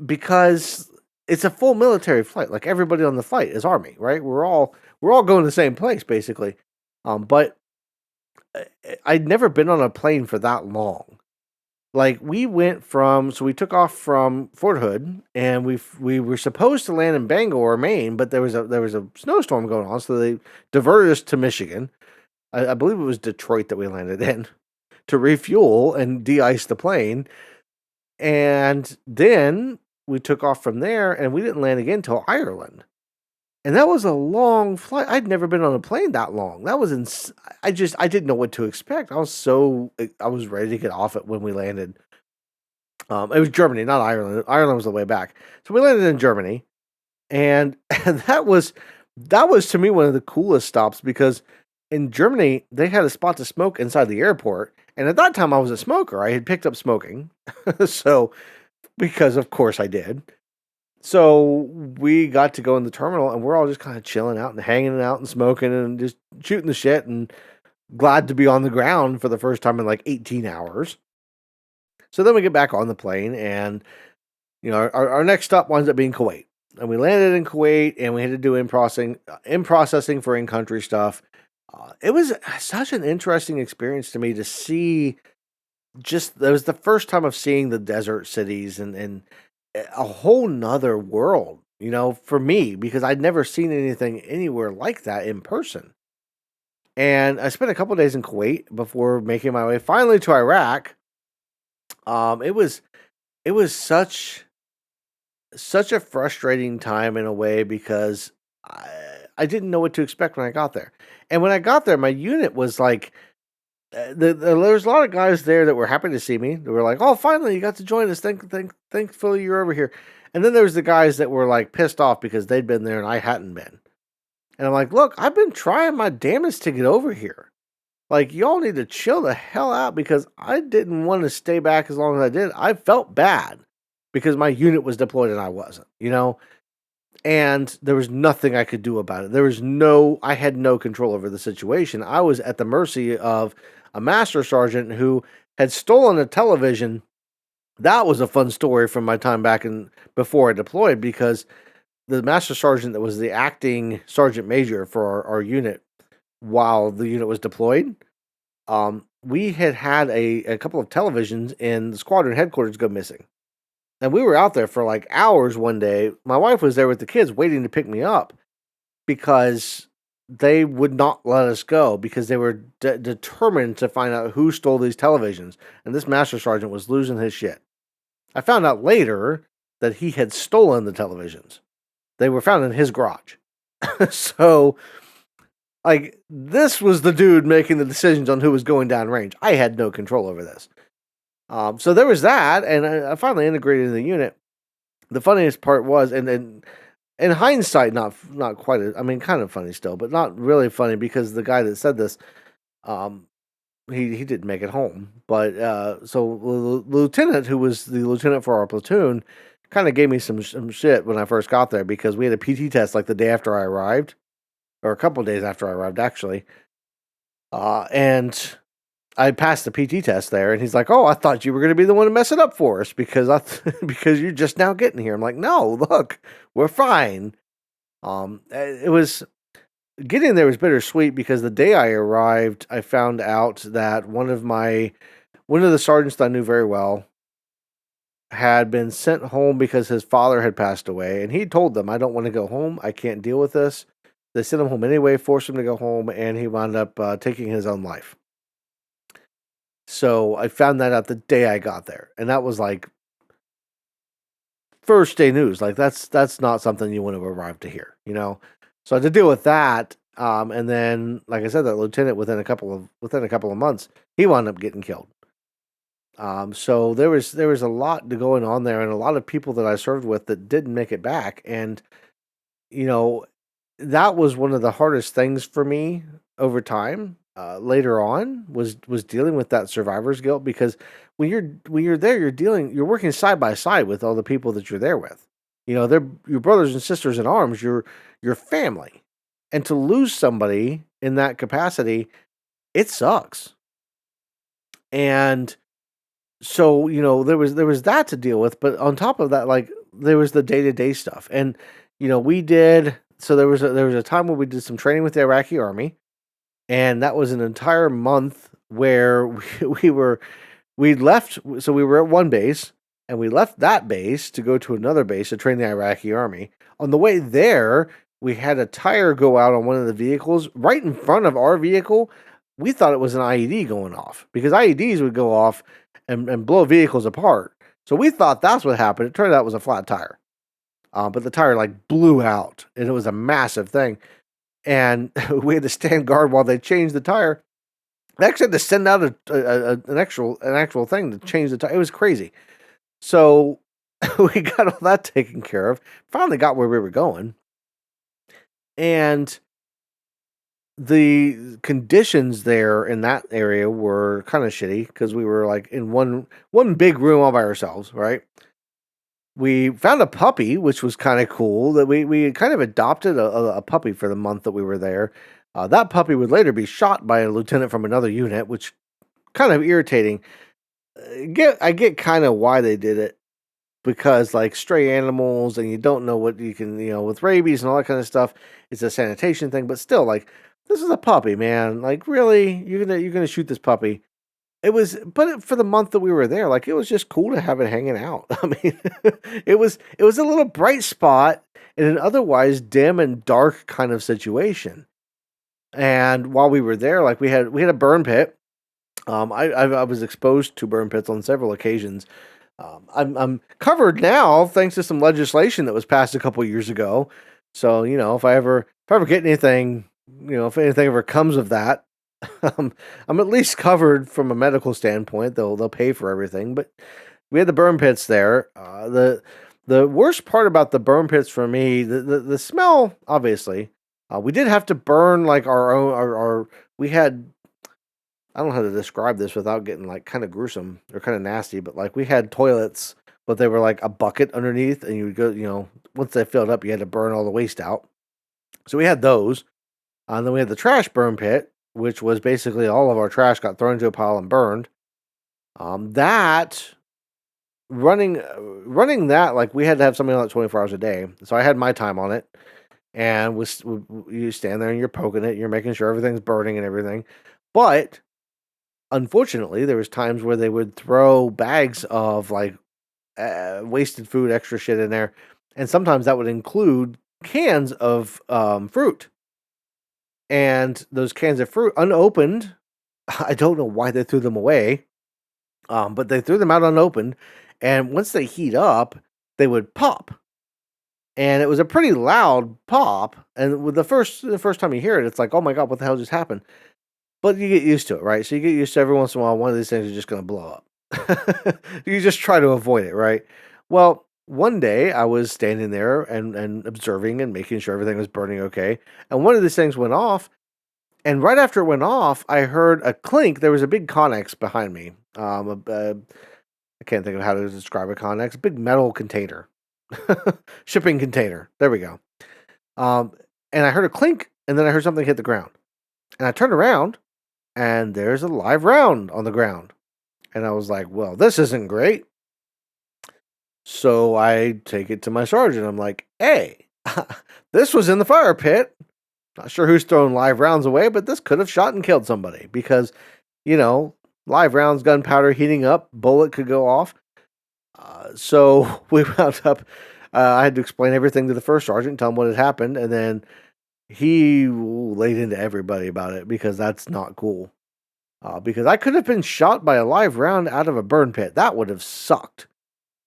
because it's a full military flight. Like everybody on the flight is Army, right? We're all going to the same place basically. But I'd never been on a plane for that long. Like we took off from Fort Hood, and we were supposed to land in Bangor, Maine, but there was a snowstorm going on, so they diverted us to Michigan. I believe it was Detroit that we landed in to refuel and de-ice the plane, and then we took off from there, and we didn't land again till Ireland. And that was a long flight. I'd never been on a plane that long. That was I didn't know what to expect. I was ready to get off it when we landed. It was Germany, not Ireland. Ireland was the way back. So we landed in Germany, and that was to me one of the coolest stops because in Germany they had a spot to smoke inside the airport, and at that time I was a smoker. I had picked up smoking, so because of course I did. So we got to go in the terminal and we're all just kind of chilling out and hanging out and smoking and just shooting the shit and glad to be on the ground for the first time in like 18 hours. So then we get back on the plane and, our next stop winds up being Kuwait. And we landed in Kuwait and we had to do in processing for in-country stuff. It was such an interesting experience to me to see it was the first time of seeing the desert cities and a whole nother world, for me, because I'd never seen anything anywhere like that in person. And I spent a couple days in Kuwait before making my way finally to Iraq. It was such a frustrating time in a way because I didn't know what to expect when I got there. And when I got there, my unit was like, there's a lot of guys there that were happy to see me. They were like, "Oh, finally, you got to join us. Thankfully, you're over here." And then there was the guys that were like pissed off because they'd been there and I hadn't been. And I'm like, "Look, I've been trying my damnedest to get over here. Like, y'all need to chill the hell out because I didn't want to stay back as long as I did. I felt bad because my unit was deployed and I wasn't, And there was nothing I could do about it. I had no control over the situation. I was at the mercy of a master sergeant who had stolen a television. That was a fun story from my time back before I deployed because the master sergeant that was the acting sergeant major for our unit while the unit was deployed, we had a couple of televisions in the squadron headquarters go missing. And we were out there for like hours one day. My wife was there with the kids waiting to pick me up because they would not let us go because they were determined to find out who stole these televisions. And this master sergeant was losing his shit. I found out later that he had stolen the televisions. They were found in his garage. So, like, this was the dude making the decisions on who was going downrange. I had no control over this. So there was that, and I finally integrated in the unit. The funniest part was, and in hindsight, not quite. Kind of funny still, but not really funny because the guy that said this, he didn't make it home. But so the lieutenant, who was the lieutenant for our platoon, kind of gave me some shit when I first got there because we had a PT test like the day after I arrived, or a couple days after I arrived actually, and I passed the PT test there, and he's like, "Oh, I thought you were going to be the one to mess it up for us because because you're just now getting here." I'm like, "No, look, we're fine." It was getting there was bittersweet because the day I arrived, I found out that one of the sergeants that I knew very well had been sent home because his father had passed away, and he told them, "I don't want to go home. I can't deal with this." They sent him home anyway, forced him to go home, and he wound up taking his own life. So I found that out the day I got there, and that was like first day news. Like that's not something you want to arrive to hear, you know. So I had to deal with that, and then, like I said, that lieutenant within a couple of months, he wound up getting killed. So there was a lot going on there, and a lot of people that I served with that didn't make it back, and you know, that was one of the hardest things for me over time. Later on, was dealing with that survivor's guilt because when you're there, you're working side by side with all the people that you're there with. You know, they're your brothers and sisters in arms, your family, and to lose somebody in that capacity, it sucks. And so, there was that to deal with, but on top of that, like, there was the day-to-day stuff, and, we did so there was a time where we did some training with the Iraqi Army, and that was an entire month where we left so we were at one base, and we left that base to go to another base to train the Iraqi Army. On the way there, we had a tire go out on one of the vehicles right in front of our vehicle. We thought it was an IED going off because IEDs would go off and blow vehicles apart. So we thought that's what happened. It turned out it was a flat tire. But the tire like blew out, and it was a massive thing. And we had to stand guard while they changed the tire. They actually had to send out an actual thing to change the tire. It was crazy. So we got all that taken care of. Finally got where we were going, and the conditions there in that area were kind of shitty because we were like in one big room all by ourselves, right? We found a puppy, which was kind of cool. That we had kind of adopted a puppy for the month that we were there. That puppy would later be shot by a lieutenant from another unit, which kind of irritating. I get kind of why they did it because like stray animals and you don't know what you can with rabies and all that kind of stuff. It's a sanitation thing, but still like this is a puppy, man. Like really, you're gonna shoot this puppy? But for the month that we were there, like, it was just cool to have it hanging out. I mean, it was a little bright spot in an otherwise dim and dark kind of situation. And while we were there, like, we had a burn pit. I was exposed to burn pits on several occasions. I'm covered now thanks to some legislation that was passed a couple years ago. So, if I ever get anything, if anything ever comes of that, um, I'm at least covered from a medical standpoint. They'll pay for everything, but we had the burn pits there. The worst part about the burn pits for me, the smell. Obviously, we did have to burn like our own. Our we had. I don't know how to describe this without getting like kind of gruesome or kind of nasty, but like we had toilets, but they were like a bucket underneath, and you would go. Once they filled up, you had to burn all the waste out. So we had those. And then we had the trash burn pit, which was basically all of our trash got thrown into a pile and burned. That running that like we had to have something on it 24 hours a day. So I had my time on it, and you stand there and you're poking it, you're making sure everything's burning and everything. But unfortunately, there was times where they would throw bags of like wasted food, extra shit in there, and sometimes that would include cans of fruit. And those cans of fruit unopened, I don't know why they threw them away, but they threw them out unopened. And once they heat up, they would pop. And it was a pretty loud pop. And with the first time you hear it, it's like, oh my God, what the hell just happened? But you get used to it, right? So you get used to every once in a while, one of these things is just going to blow up. You just try to avoid it, right? Well, one day I was standing there and observing and making sure everything was burning okay. And one of these things went off. And right after it went off, I heard a clink. There was a big Connex behind me. I can't think of how to describe a Connex. A big metal container. Shipping container. There we go. And I heard a clink, and then I heard something hit the ground. And I turned around, and there's a live round on the ground. And I was like, well, this isn't great. So I take it to my sergeant. I'm like, hey, this was in the fire pit. Not sure who's throwing live rounds away, but this could have shot and killed somebody because, you know, live rounds, gunpowder heating up, bullet could go off. So we wound up, I had to explain everything to the first sergeant, tell him what had happened, and then he laid into everybody about it because that's not cool. Because I could have been shot by a live round out of a burn pit. That would have sucked.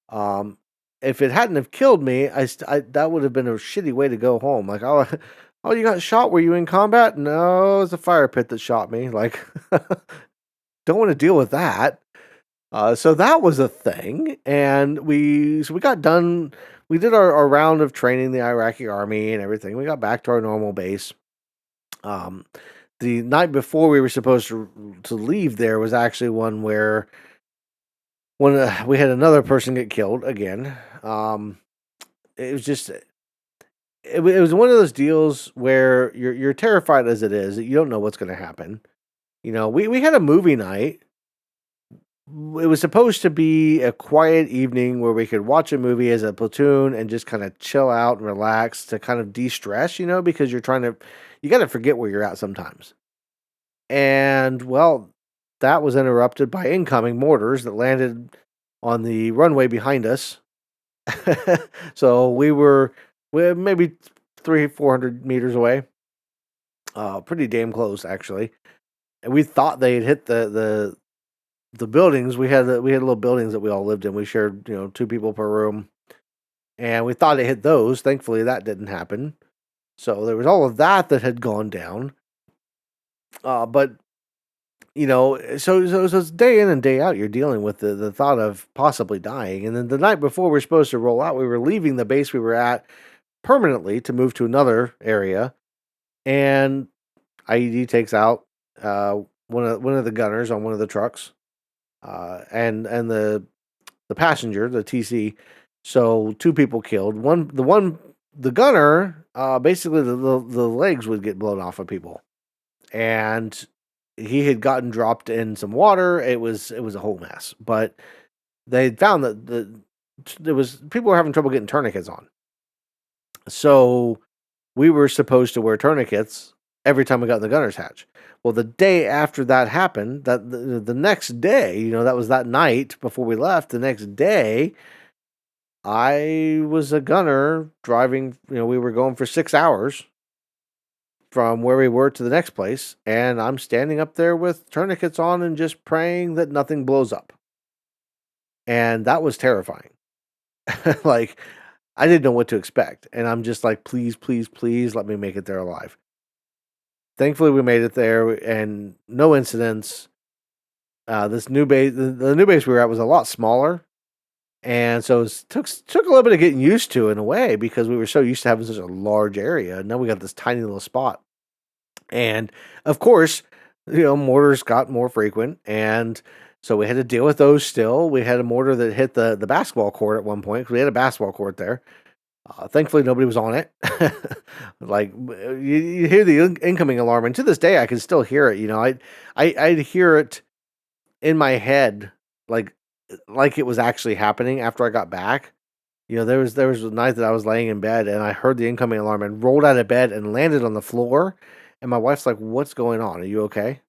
Um, if it hadn't have killed me, that would have been a shitty way to go home. Like, oh, oh, you got shot? Were you in combat? No, it's a fire pit that shot me. Like, don't want to deal with that. So that was a thing, and we got done. We did our round of training the Iraqi army and everything. We got back to our normal base. Um, the night before we were supposed to leave, there was actually one where we had another person get killed again. It was just it was one of those deals where you're terrified as it is. You don't know what's going to happen. You know, we had a movie night. It was supposed to be a quiet evening where we could watch a movie as a platoon and just kind of chill out and relax to kind of de-stress, you know, because you got to forget where you're at sometimes. And well, that was interrupted by incoming mortars that landed on the runway behind us. So we were maybe 300-400 meters away, pretty damn close actually. And we thought they had hit the buildings. We had little buildings that we all lived in. We shared, 2 people per room, and we thought it hit those. Thankfully, that didn't happen. So there was all of that had gone down. But so it's day in and day out. You're dealing with the thought of possibly dying, and then the night before we're supposed to roll out, we were leaving the base we were at permanently to move to another area, and IED takes out one of the gunners on one of the trucks. And the passenger, the TC. So 2 people killed. The gunner, basically the legs would get blown off of people, and he had gotten dropped in some water. It was a whole mess. But they found that people were having trouble getting tourniquets on. So we were supposed to wear tourniquets every time we got in the gunner's hatch. Well, the day after that happened, that the next day, that was that night before we left. The next day, I was a gunner driving. We were going for 6 hours from where we were to the next place, and I'm standing up there with tourniquets on and just praying that nothing blows up. And that was terrifying. Like, I didn't know what to expect, and I'm just like, please, please, please, let me make it there alive. Thankfully, we made it there, and no incidents. This new base, the new base we were at, was a lot smaller, and so it took a little bit of getting used to in a way because we were so used to having such a large area. And now we got this tiny little spot, and of course, mortars got more frequent, and so we had to deal with those. Still, we had a mortar that hit the basketball court at one point because we had a basketball court there. Thankfully, nobody was on it. Like, you hear the incoming alarm, and to this day, I can still hear it. I'd hear it in my head, like it was actually happening after I got back. There was a night that I was laying in bed, and I heard the incoming alarm and rolled out of bed and landed on the floor. And my wife's like, "What's going on? Are you okay?"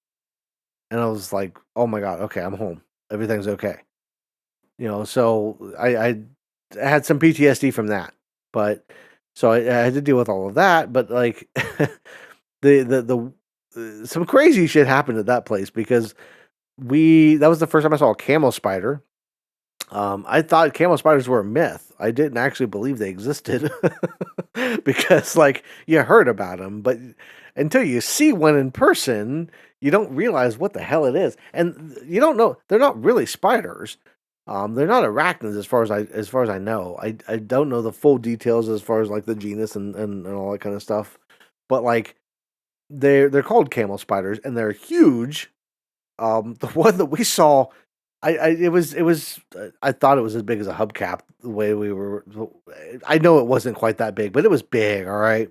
And I was like, "Oh my God, okay, I'm home. Everything's okay." So I had some PTSD from that. But so I had to deal with all of that, but like the some crazy shit happened at that place because that was the first time I saw a camel spider. I thought camel spiders were a myth. I didn't actually believe they existed because like you heard about them, but until you see one in person, you don't realize what the hell it is. And you don't know, they're not really spiders. They're not arachnids as far as I know. I don't know the full details as far as like the genus and all that kind of stuff. But like they're called camel spiders and they're huge. The one that we saw, it was I thought it was as big as a hubcap. The way we were, I know it wasn't quite that big, but it was big. All right.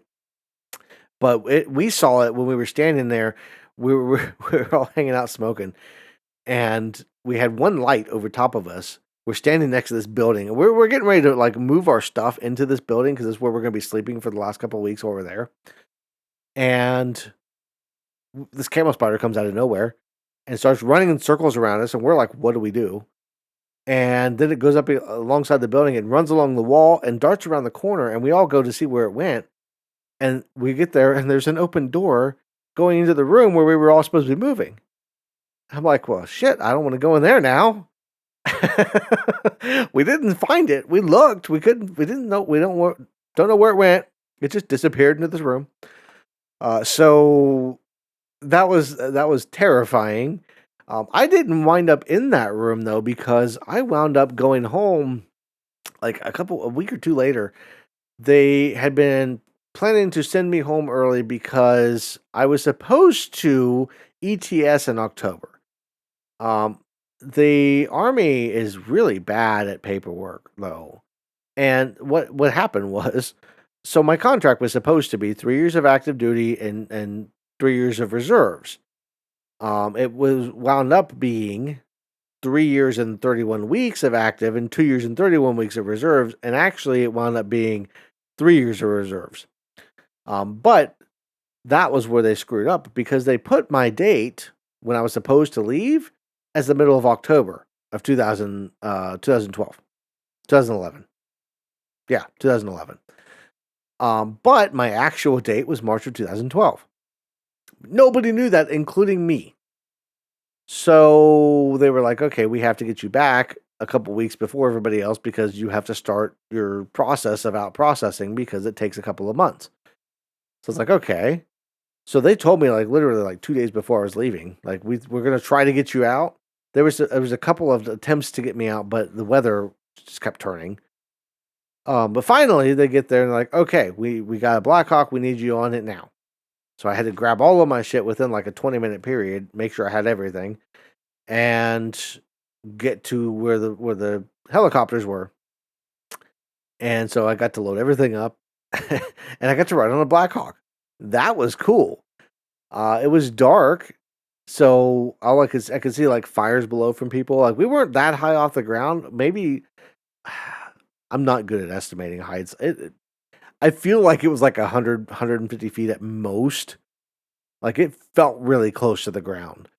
But we saw it when we were standing there. we were all hanging out smoking, and we had one light over top of us. We're standing next to this building, and we're getting ready to like move our stuff into this building because this is where we're going to be sleeping for the last couple of weeks while we're there. And this camel spider comes out of nowhere and starts running in circles around us, and we're like, "What do we do?" And then it goes up alongside the building and runs along the wall and darts around the corner, and we all go to see where it went. And we get there, and there's an open door going into the room where we were all supposed to be moving. I'm like, well, shit, I don't want to go in there now. We didn't find it. We looked. We couldn't. We didn't know. We don't know where it went. It just disappeared into this room. So that was terrifying. I didn't wind up in that room though because I wound up going home like a week or two later. They had been planning to send me home early because I was supposed to ETS in October. Um, the army is really bad at paperwork, though. And what happened was, so my contract was supposed to be 3 years of active duty and 3 years of reserves. It was wound up being 3 years and 31 weeks of active and 2 years and 31 weeks of reserves, and actually it wound up being 3 years of reserves. But that was where they screwed up because they put my date when I was supposed to leave as the middle of October of 2012, 2011. Yeah, 2011. But my actual date was March of 2012. Nobody knew that, including me. So they were like, okay, we have to get you back a couple weeks before everybody else because you have to start your process of out processing because it takes a couple of months. So it's like, okay. So they told me like literally like 2 days before I was leaving, like we're gonna try to get you out. There was a couple of attempts to get me out, but the weather just kept turning. But finally they get there and they're like, okay, we got a Blackhawk, we need you on it now. So I had to grab all of my shit within like a 20-minute period, make sure I had everything, and get to where the helicopters were. And so I got to load everything up, and I got to ride on a Blackhawk. That was cool. It was dark, so I could see like fires below from people. Like we weren't that high off the ground. Maybe I'm not good at estimating heights. I feel like it was like 150 feet at most. Like it felt really close to the ground.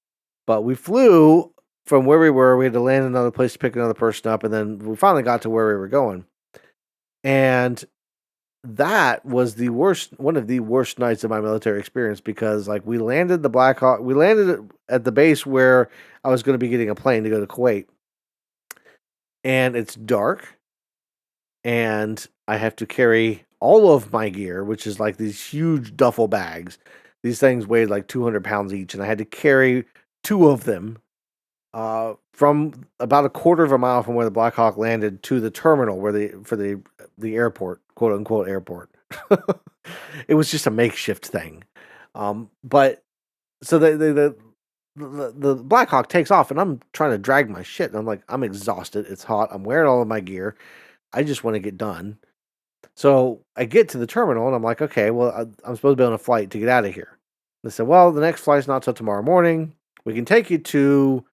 But we flew from where we were. We had to land in another place to pick another person up, and then we finally got to where we were going. And that was one of the worst nights of my military experience because like we landed the Blackhawk, we landed at the base where I was going to be getting a plane to go to Kuwait, and it's dark, and I have to carry all of my gear, which is like these huge duffel bags. These things weighed like 200 pounds each, and I had to carry two of them from about a quarter of a mile from where the Blackhawk landed to the terminal where the airport, quote unquote airport. It was just a makeshift thing. But so the Blackhawk takes off, and I'm trying to drag my shit, and I'm like, I'm exhausted. It's hot. I'm wearing all of my gear. I just want to get done. So I get to the terminal, and I'm like, okay, well, I'm supposed to be on a flight to get out of here. They said, well, the next flight's not till tomorrow morning. We can take you to.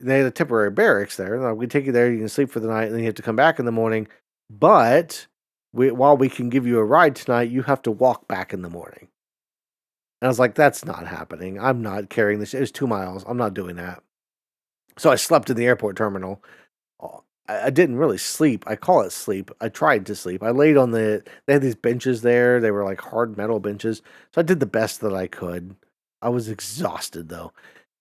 They had a temporary barracks there. We take you there. You can sleep for the night, and then you have to come back in the morning. But while we can give you a ride tonight, you have to walk back in the morning. And I was like, that's not happening. I'm not carrying this. It was 2 miles. I'm not doing that. So I slept in the airport terminal. I didn't really sleep. I call it sleep. I tried to sleep. I laid on they had these benches there. They were like hard metal benches. So I did the best that I could. I was exhausted though.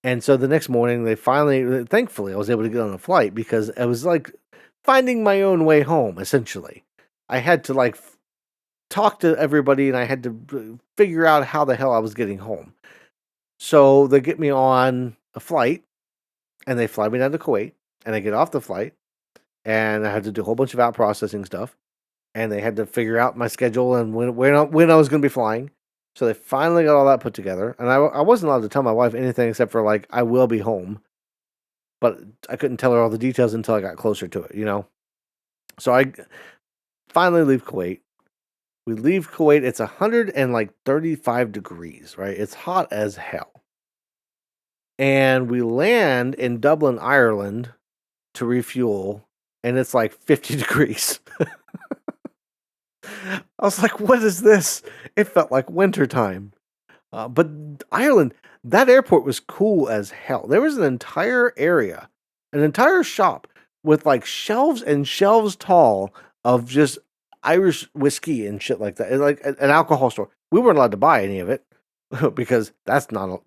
And so the next morning, thankfully, I was able to get on a flight because I was like finding my own way home, essentially. I had to like talk to everybody and I had to figure out how the hell I was getting home. So they get me on a flight and they fly me down to Kuwait and I get off the flight and I had to do a whole bunch of out processing stuff and they had to figure out my schedule and when I was going to be flying. So they finally got all that put together, and I wasn't allowed to tell my wife anything except for like I will be home, but I couldn't tell her all the details until I got closer to it, you know. So I finally leave Kuwait. We leave Kuwait. It's 135 degrees, right? It's hot as hell. and we land in Dublin, Ireland to refuel, and it's like 50 degrees. I was like, "What is this?" It felt like wintertime. But Ireland, that airport was cool as hell. There was an entire area, an entire shop with like shelves and shelves tall of just Irish whiskey and shit like that. And like an alcohol store. We weren't allowed to buy any of it because that's not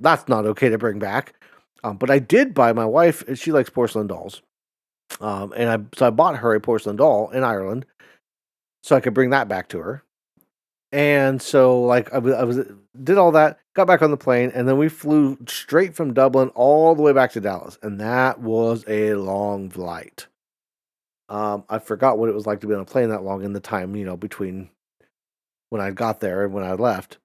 okay to bring back. But I did buy my wife. She likes porcelain dolls, and I bought her a porcelain doll in Ireland so I could bring that back to her. And so, like, I was did all that, got back on the plane, and then we flew straight from Dublin all the way back to Dallas, and that was a long flight. I forgot what it was like to be on a plane that long in the time, between when I got there and when I left.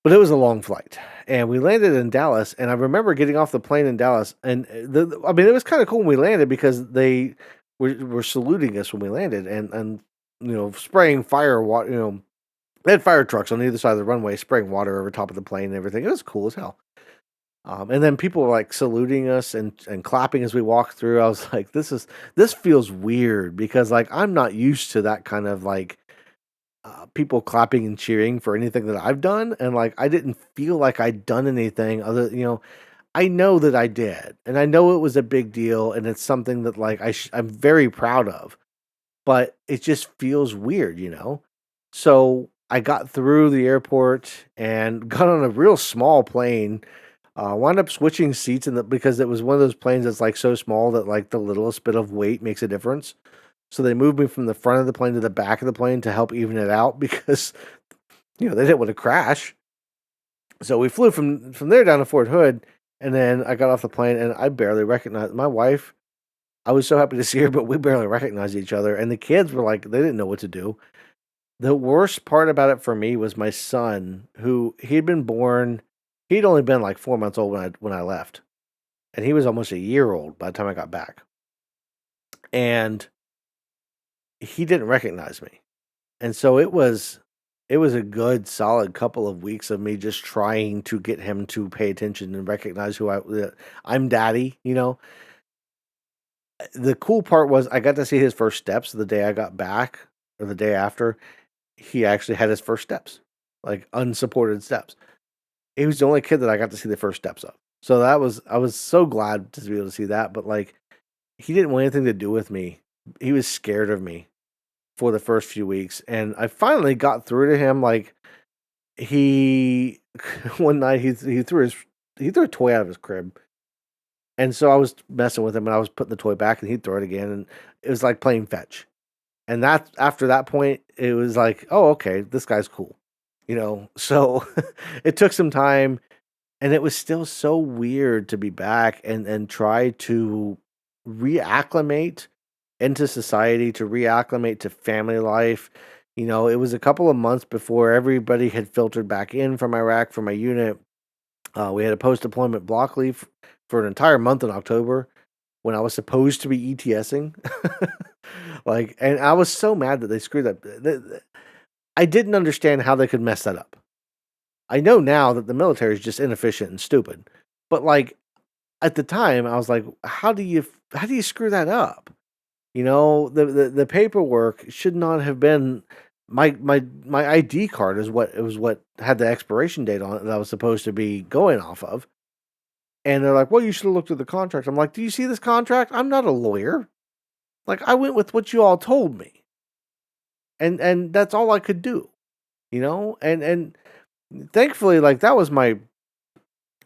But it was a long flight, and we landed in Dallas, and I remember getting off the plane in Dallas, and I mean, it was kind of cool when we landed because they were saluting us when we landed, and spraying fire water, they had fire trucks on either side of the runway spraying water over top of the plane and everything. It was cool as hell. And then people were like saluting us and clapping as we walked through. I was like, this feels weird because like I'm not used to that kind of like people clapping and cheering for anything that I've done, and like I didn't feel like I'd done anything other. I know that I did, and I know it was a big deal, and it's something that like I'm very proud of, but it just feels weird. So I got through the airport and got on a real small plane. Wound up switching seats because it was one of those planes that's like so small that like the littlest bit of weight makes a difference. So they moved me from the front of the plane to the back of the plane to help even it out because they didn't want to crash. So we flew from there down to Fort Hood, and then I got off the plane and I barely recognized my wife. I was so happy to see her, but we barely recognized each other. And the kids were like, they didn't know what to do. The worst part about it for me was my son, who he'd been born. He'd only been like 4 months old when I left, and he was almost a year old by the time I got back. And he didn't recognize me, and so it was a good solid couple of weeks of me just trying to get him to pay attention and recognize I'm daddy. The cool part was I got to see his first steps the day I got back or the day after. He actually had his first steps, like unsupported steps. He was the only kid that I got to see the first steps of. So I was so glad to be able to see that. But like, he didn't want anything to do with me. He was scared of me for the first few weeks, and I finally got through to him. Like he, one night he threw a toy out of his crib, and so I was messing with him, and I was putting the toy back, and he'd throw it again, and it was like playing fetch. And that after that point, it was like, oh, okay, this guy's cool. So it took some time, and it was still so weird to be back and try to reacclimate into society, to reacclimate to family life. It was a couple of months before everybody had filtered back in from Iraq for my unit. We had a post deployment block leave for an entire month in October when I was supposed to be ETSing. And I was so mad that they screwed up. I didn't understand how they could mess that up. I know now that the military is just inefficient and stupid, but like at the time, I was like, how do you screw that up? The paperwork should not have been my ID card is what had the expiration date on it that I was supposed to be going off of. And they're like, well, you should have looked at the contract. I'm like, do you see this contract? I'm not a lawyer. Like I went with what you all told me. And that's all I could do. And thankfully, like that was my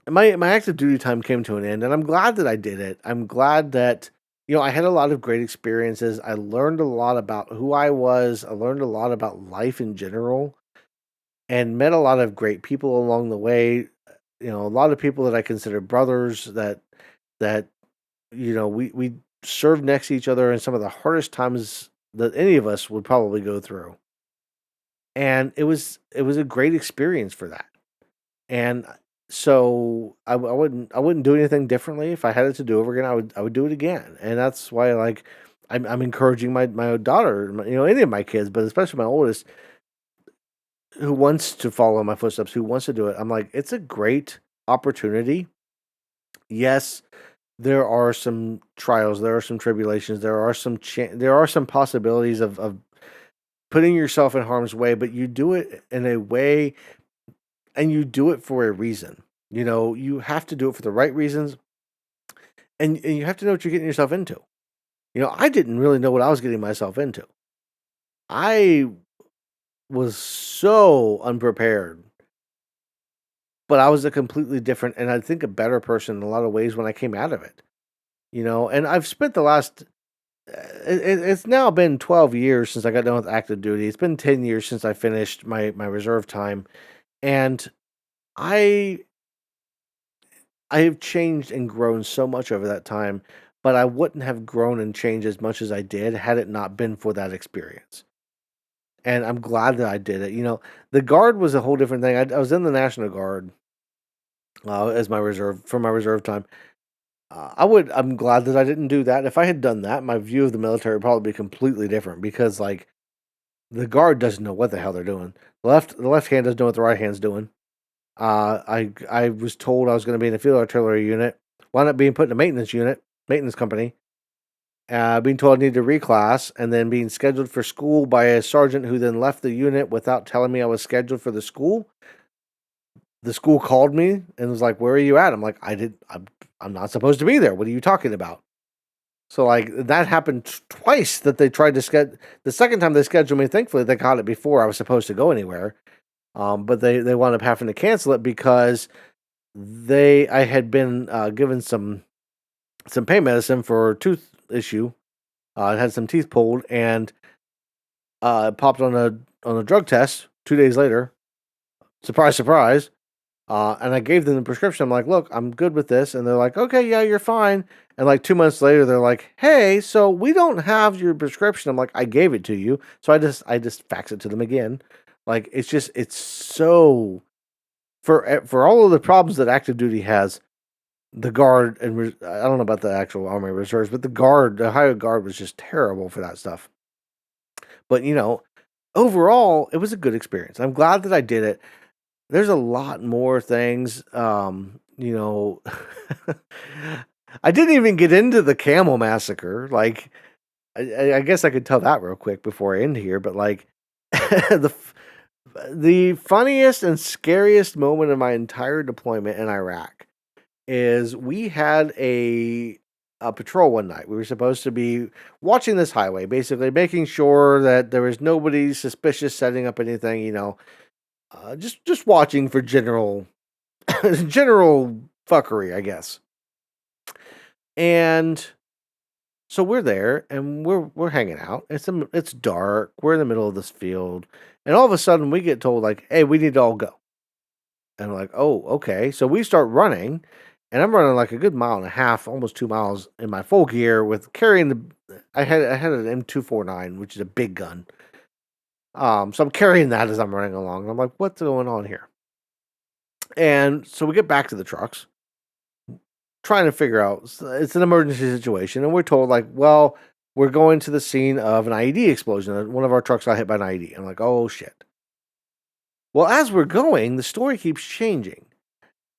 active duty time came to an end, and I'm glad that I did it. I'm glad that I had a lot of great experiences. I learned a lot about who I was. I learned a lot about life in general, and met a lot of great people along the way. A lot of people that I consider brothers that we served next to each other in some of the hardest times that any of us would probably go through, and it was a great experience for that. And so I wouldn't do anything differently. If I had it to do over again, I would do it again. And that's why like I'm encouraging my daughter, any of my kids, but especially my oldest, who wants to follow my footsteps, who wants to do it. I'm like, it's a great opportunity Yes, there are some trials, there are some tribulations, there are some possibilities of putting yourself in harm's way, but you do it in a way and you do it for a reason. You have to do it for the right reasons, and you have to know what you're getting yourself into. I didn't really know what I was getting myself into. I was so unprepared, but I was a completely different and I think a better person in a lot of ways when I came out of it. And I've spent the last it's now been 12 years since I got done with active duty. It's been 10 years since I finished my reserve time, and I I have changed and grown so much over that time, but I wouldn't have grown and changed as much as I did had it not been for that experience. And I'm glad that I did it. The Guard was a whole different thing. I was in the National Guard as my reserve for my reserve time. I'm glad that I didn't do that. If I had done that, my view of the military would probably be completely different because, like, the Guard doesn't know what the hell they're doing. The left hand doesn't know what the right hand's doing. I was told I was going to be in a field artillery unit. Wound up being put in a maintenance company. Being told I needed to reclass, and then being scheduled for school by a sergeant who then left the unit without telling me I was scheduled for the school. The school called me and was like, "Where are you at?" I'm like, I'm not supposed to be there. What are you talking about?" So, like, that happened twice that they tried to schedule. The second time they scheduled me, thankfully they caught it before I was supposed to go anywhere. But they wound up having to cancel it because I had been given some pain medicine for a tooth issue. I had some teeth pulled and popped on a drug test 2 days later. Surprise, surprise. And I gave them the prescription. I'm like, "Look, I'm good with this," and they're like, "Okay, yeah, you're fine." And like 2 months later, they're like, "Hey, so we don't have your prescription." I'm like, "I gave it to you," so I just fax it to them again. Like, it's so for all of the problems that active duty has. The Guard and I don't know about the actual Army Reserves, but the Ohio Guard was just terrible for that stuff. But overall, it was a good experience. I'm glad that I did it. There's a lot more things. I didn't even get into the camel massacre. Like, I guess I could tell that real quick before I end here. But like, the funniest and scariest moment of my entire deployment in Iraq is we had a patrol one night. We were supposed to be watching this highway, basically making sure that there was nobody suspicious setting up anything. Just watching for general general fuckery, I guess. And so we're there and we're hanging out. It's dark. We're in the middle of this field, and all of a sudden we get told like, "Hey, we need to all go." And I'm like, "Oh, okay." So we start running, and I'm running like a good mile and a half, almost 2 miles in my full gear with carrying the. I had an M249, which is a big gun. So I'm carrying that as I'm running along. And I'm like, "What's going on here?" And so we get back to the trucks, trying to figure out it's an emergency situation, and we're told like, "Well, we're going to the scene of an IED explosion. One of our trucks got hit by an IED." I'm like, "Oh shit." Well, as we're going, the story keeps changing.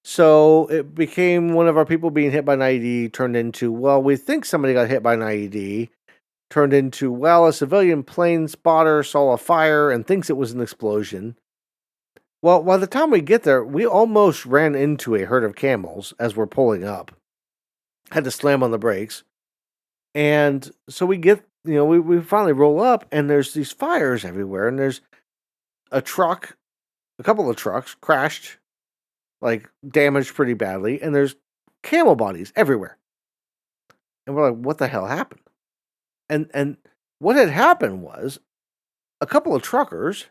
So it became one of our people being hit by an IED turned into, well, we think somebody got hit by an IED, turned into, well, a civilian plane spotter saw a fire and thinks it was an explosion. Well, by the time we get there, we almost ran into a herd of camels as we're pulling up. Had to slam on the brakes. And so we get, we finally roll up and there's these fires everywhere. And there's a couple of trucks crashed, like damaged pretty badly. And there's camel bodies everywhere. And we're like, what the hell happened? And what had happened was a couple of truckers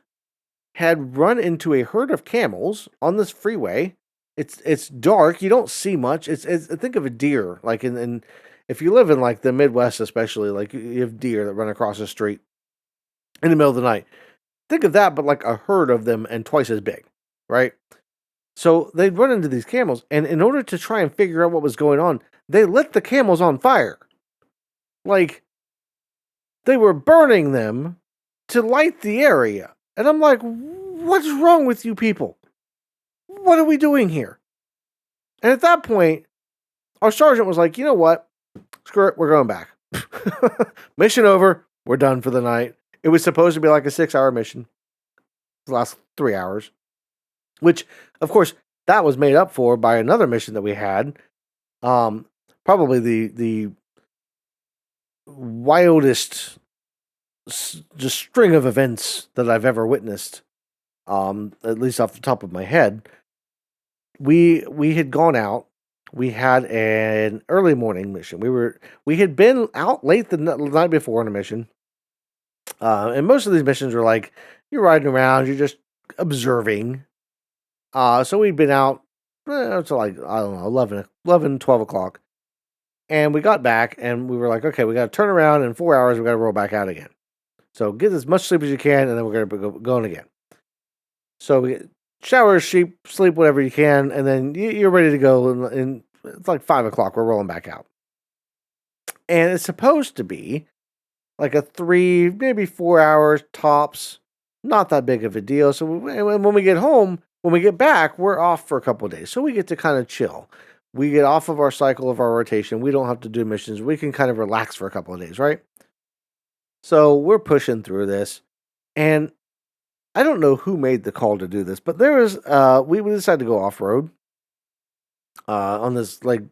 had run into a herd of camels on this freeway. It's dark, you don't see much. It's think of a deer, like in if you live in like the Midwest, especially, like you have deer that run across the street in the middle of the night. Think of that, but like a herd of them and twice as big, right? So they'd run into these camels, and in order to try and figure out what was going on, they lit the camels on fire. Like, they were burning them to light the area. And I'm like, what's wrong with you people? What are we doing here? And at that point, our sergeant was like, you know what? Screw it, we're going back. Mission over. We're done for the night. It was supposed to be like a 6-hour mission. The last 3 hours. Which, of course, that was made up for by another mission that we had. Probably the wildest just string of events that I've ever witnessed. At least off the top of my head. We had gone out. We had an early morning mission. We had been out late the night before on a mission. And most of these missions were like, you're riding around, you're just observing. So we'd been out until like, I don't know, 11, 12 o'clock. And we got back and we were like, okay, we got to turn around in 4 hours. We got to roll back out again. So get as much sleep as you can, and then we're going to be going again. So we shower, sleep, whatever you can, and then you're ready to go. And it's like 5 o'clock. We're rolling back out. And it's supposed to be like a 3, maybe 4 hours tops. Not that big of a deal. So when we get home, when we get back, we're off for a couple of days. So we get to kind of chill. We get off of our cycle of our rotation. We don't have to do missions. We can kind of relax for a couple of days, right? So we're pushing through this. And I don't know who made the call to do this, but there was, we decided to go off-road on this, like,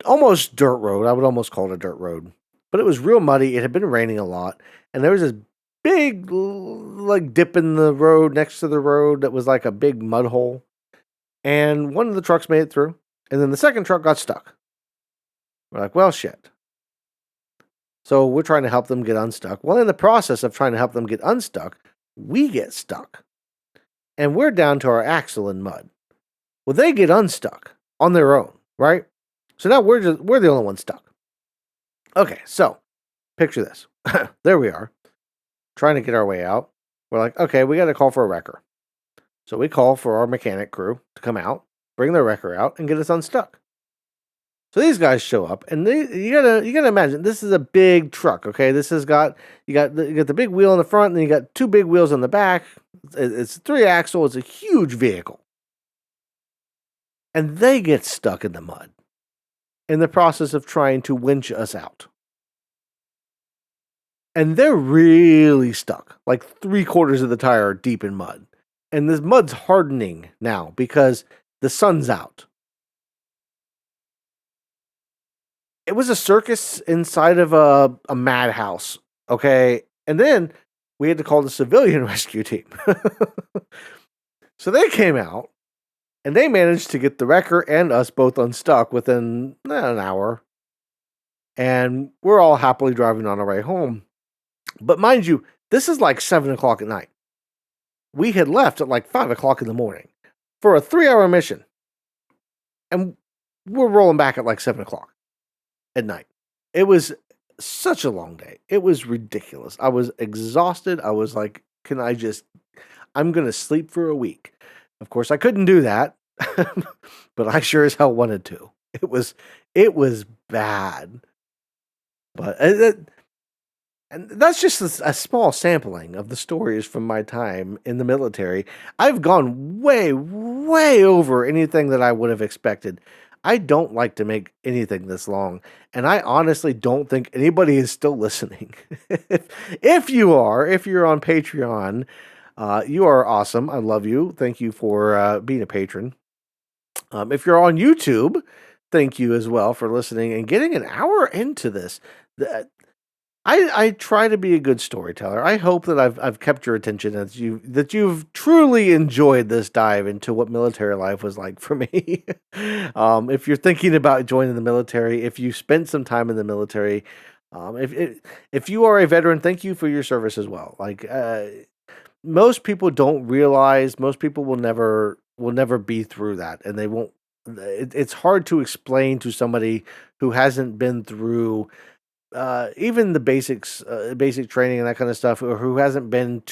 almost dirt road. I would almost call it a dirt road. But it was real muddy. It had been raining a lot. And there was this big, like, dip in the road next to the road that was like a big mud hole. And one of the trucks made it through. And then the second truck got stuck. We're like, well, shit. So we're trying to help them get unstuck. Well, in the process of trying to help them get unstuck, we get stuck. And we're down to our axle in mud. Well, they get unstuck on their own, right? So now we're the only ones stuck. Okay, so picture this. There we are, trying to get our way out. We're like, okay, we got to call for a wrecker. So we call for our mechanic crew to come out, bring their wrecker out, and get us unstuck. So these guys show up, and you gotta imagine this is a big truck. Okay, this has got you got the big wheel in the front, and then you got 2 big wheels on the back. It's 3-axle. It's a huge vehicle, and they get stuck in the mud in the process of trying to winch us out. And they're really stuck, like 3/4 of the tire deep in mud. And this mud's hardening now because the sun's out. It was a circus inside of a madhouse, okay? And then we had to call the civilian rescue team. So they came out, and they managed to get the wrecker and us both unstuck within an hour. And we're all happily driving on our way home. But mind you, this is like 7 o'clock at night. We had left at like 5 o'clock in the morning for a 3-hour mission. And we're rolling back at like 7 o'clock at night. It was such a long day. It was ridiculous. I was exhausted. I was like, I'm going to sleep for a week. Of course, I couldn't do that, but I sure as hell wanted to. It was bad. But and that's just a small sampling of the stories from my time in the military. I've gone way, way over anything that I would have expected. I don't like to make anything this long, and I honestly don't think anybody is still listening. If you're on Patreon, you are awesome. I love you. Thank you for being a patron. If you're on YouTube, thank you as well for listening and getting an hour into this. I try to be a good storyteller. I hope that I've kept your attention, that you've truly enjoyed this dive into what military life was like for me. If you're thinking about joining the military, if you spent some time in the military, if you are a veteran, thank you for your service as well. Like most people don't realize, most people will never be through that, and they won't. It's hard to explain to somebody who hasn't been through even the basics, basic training and that kind of stuff, or who hasn't been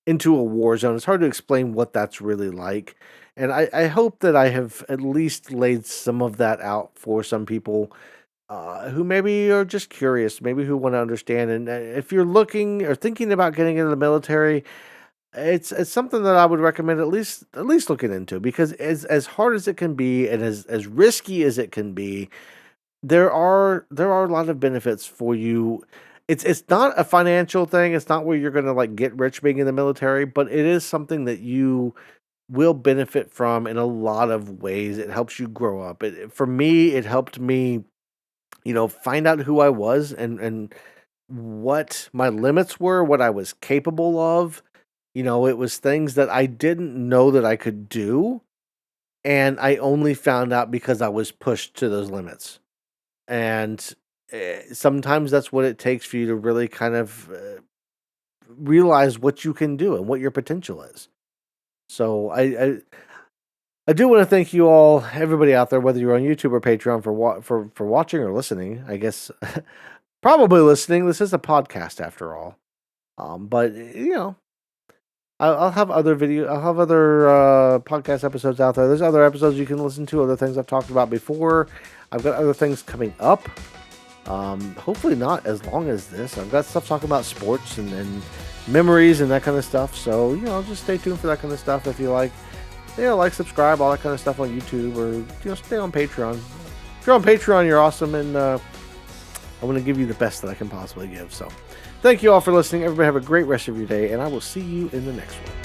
into a war zone. It's hard to explain what that's really like. And I hope that I have at least laid some of that out for some people who maybe are just curious, maybe who want to understand. And if you're looking or thinking about getting into the military, It's something that I would recommend at least looking into, because as hard as it can be and as risky as it can be, there are a lot of benefits for you. It's not a financial thing. It's not where you're gonna like get rich being in the military, but it is something that you will benefit from in a lot of ways. It helps you grow up. For me, it helped me, find out who I was and what my limits were, what I was capable of. It was things that I didn't know that I could do, and I only found out because I was pushed to those limits. And sometimes that's what it takes for you to really kind of realize what you can do and what your potential is. So I do want to thank you all, everybody out there, whether you're on YouTube or Patreon, for watching or listening. I guess probably listening. This is a podcast after all. But I'll have other I'll have other podcast episodes out there. There's other episodes you can listen to, other things I've talked about before. I've got other things coming up. Hopefully not as long as this. I've got stuff talking about sports and memories and that kind of stuff. So, just stay tuned for that kind of stuff if you like. Like, subscribe, all that kind of stuff on YouTube, or, stay on Patreon. If you're on Patreon, you're awesome, and I want to give you the best that I can possibly give. So, thank you all for listening. Everybody have a great rest of your day, and I will see you in the next one.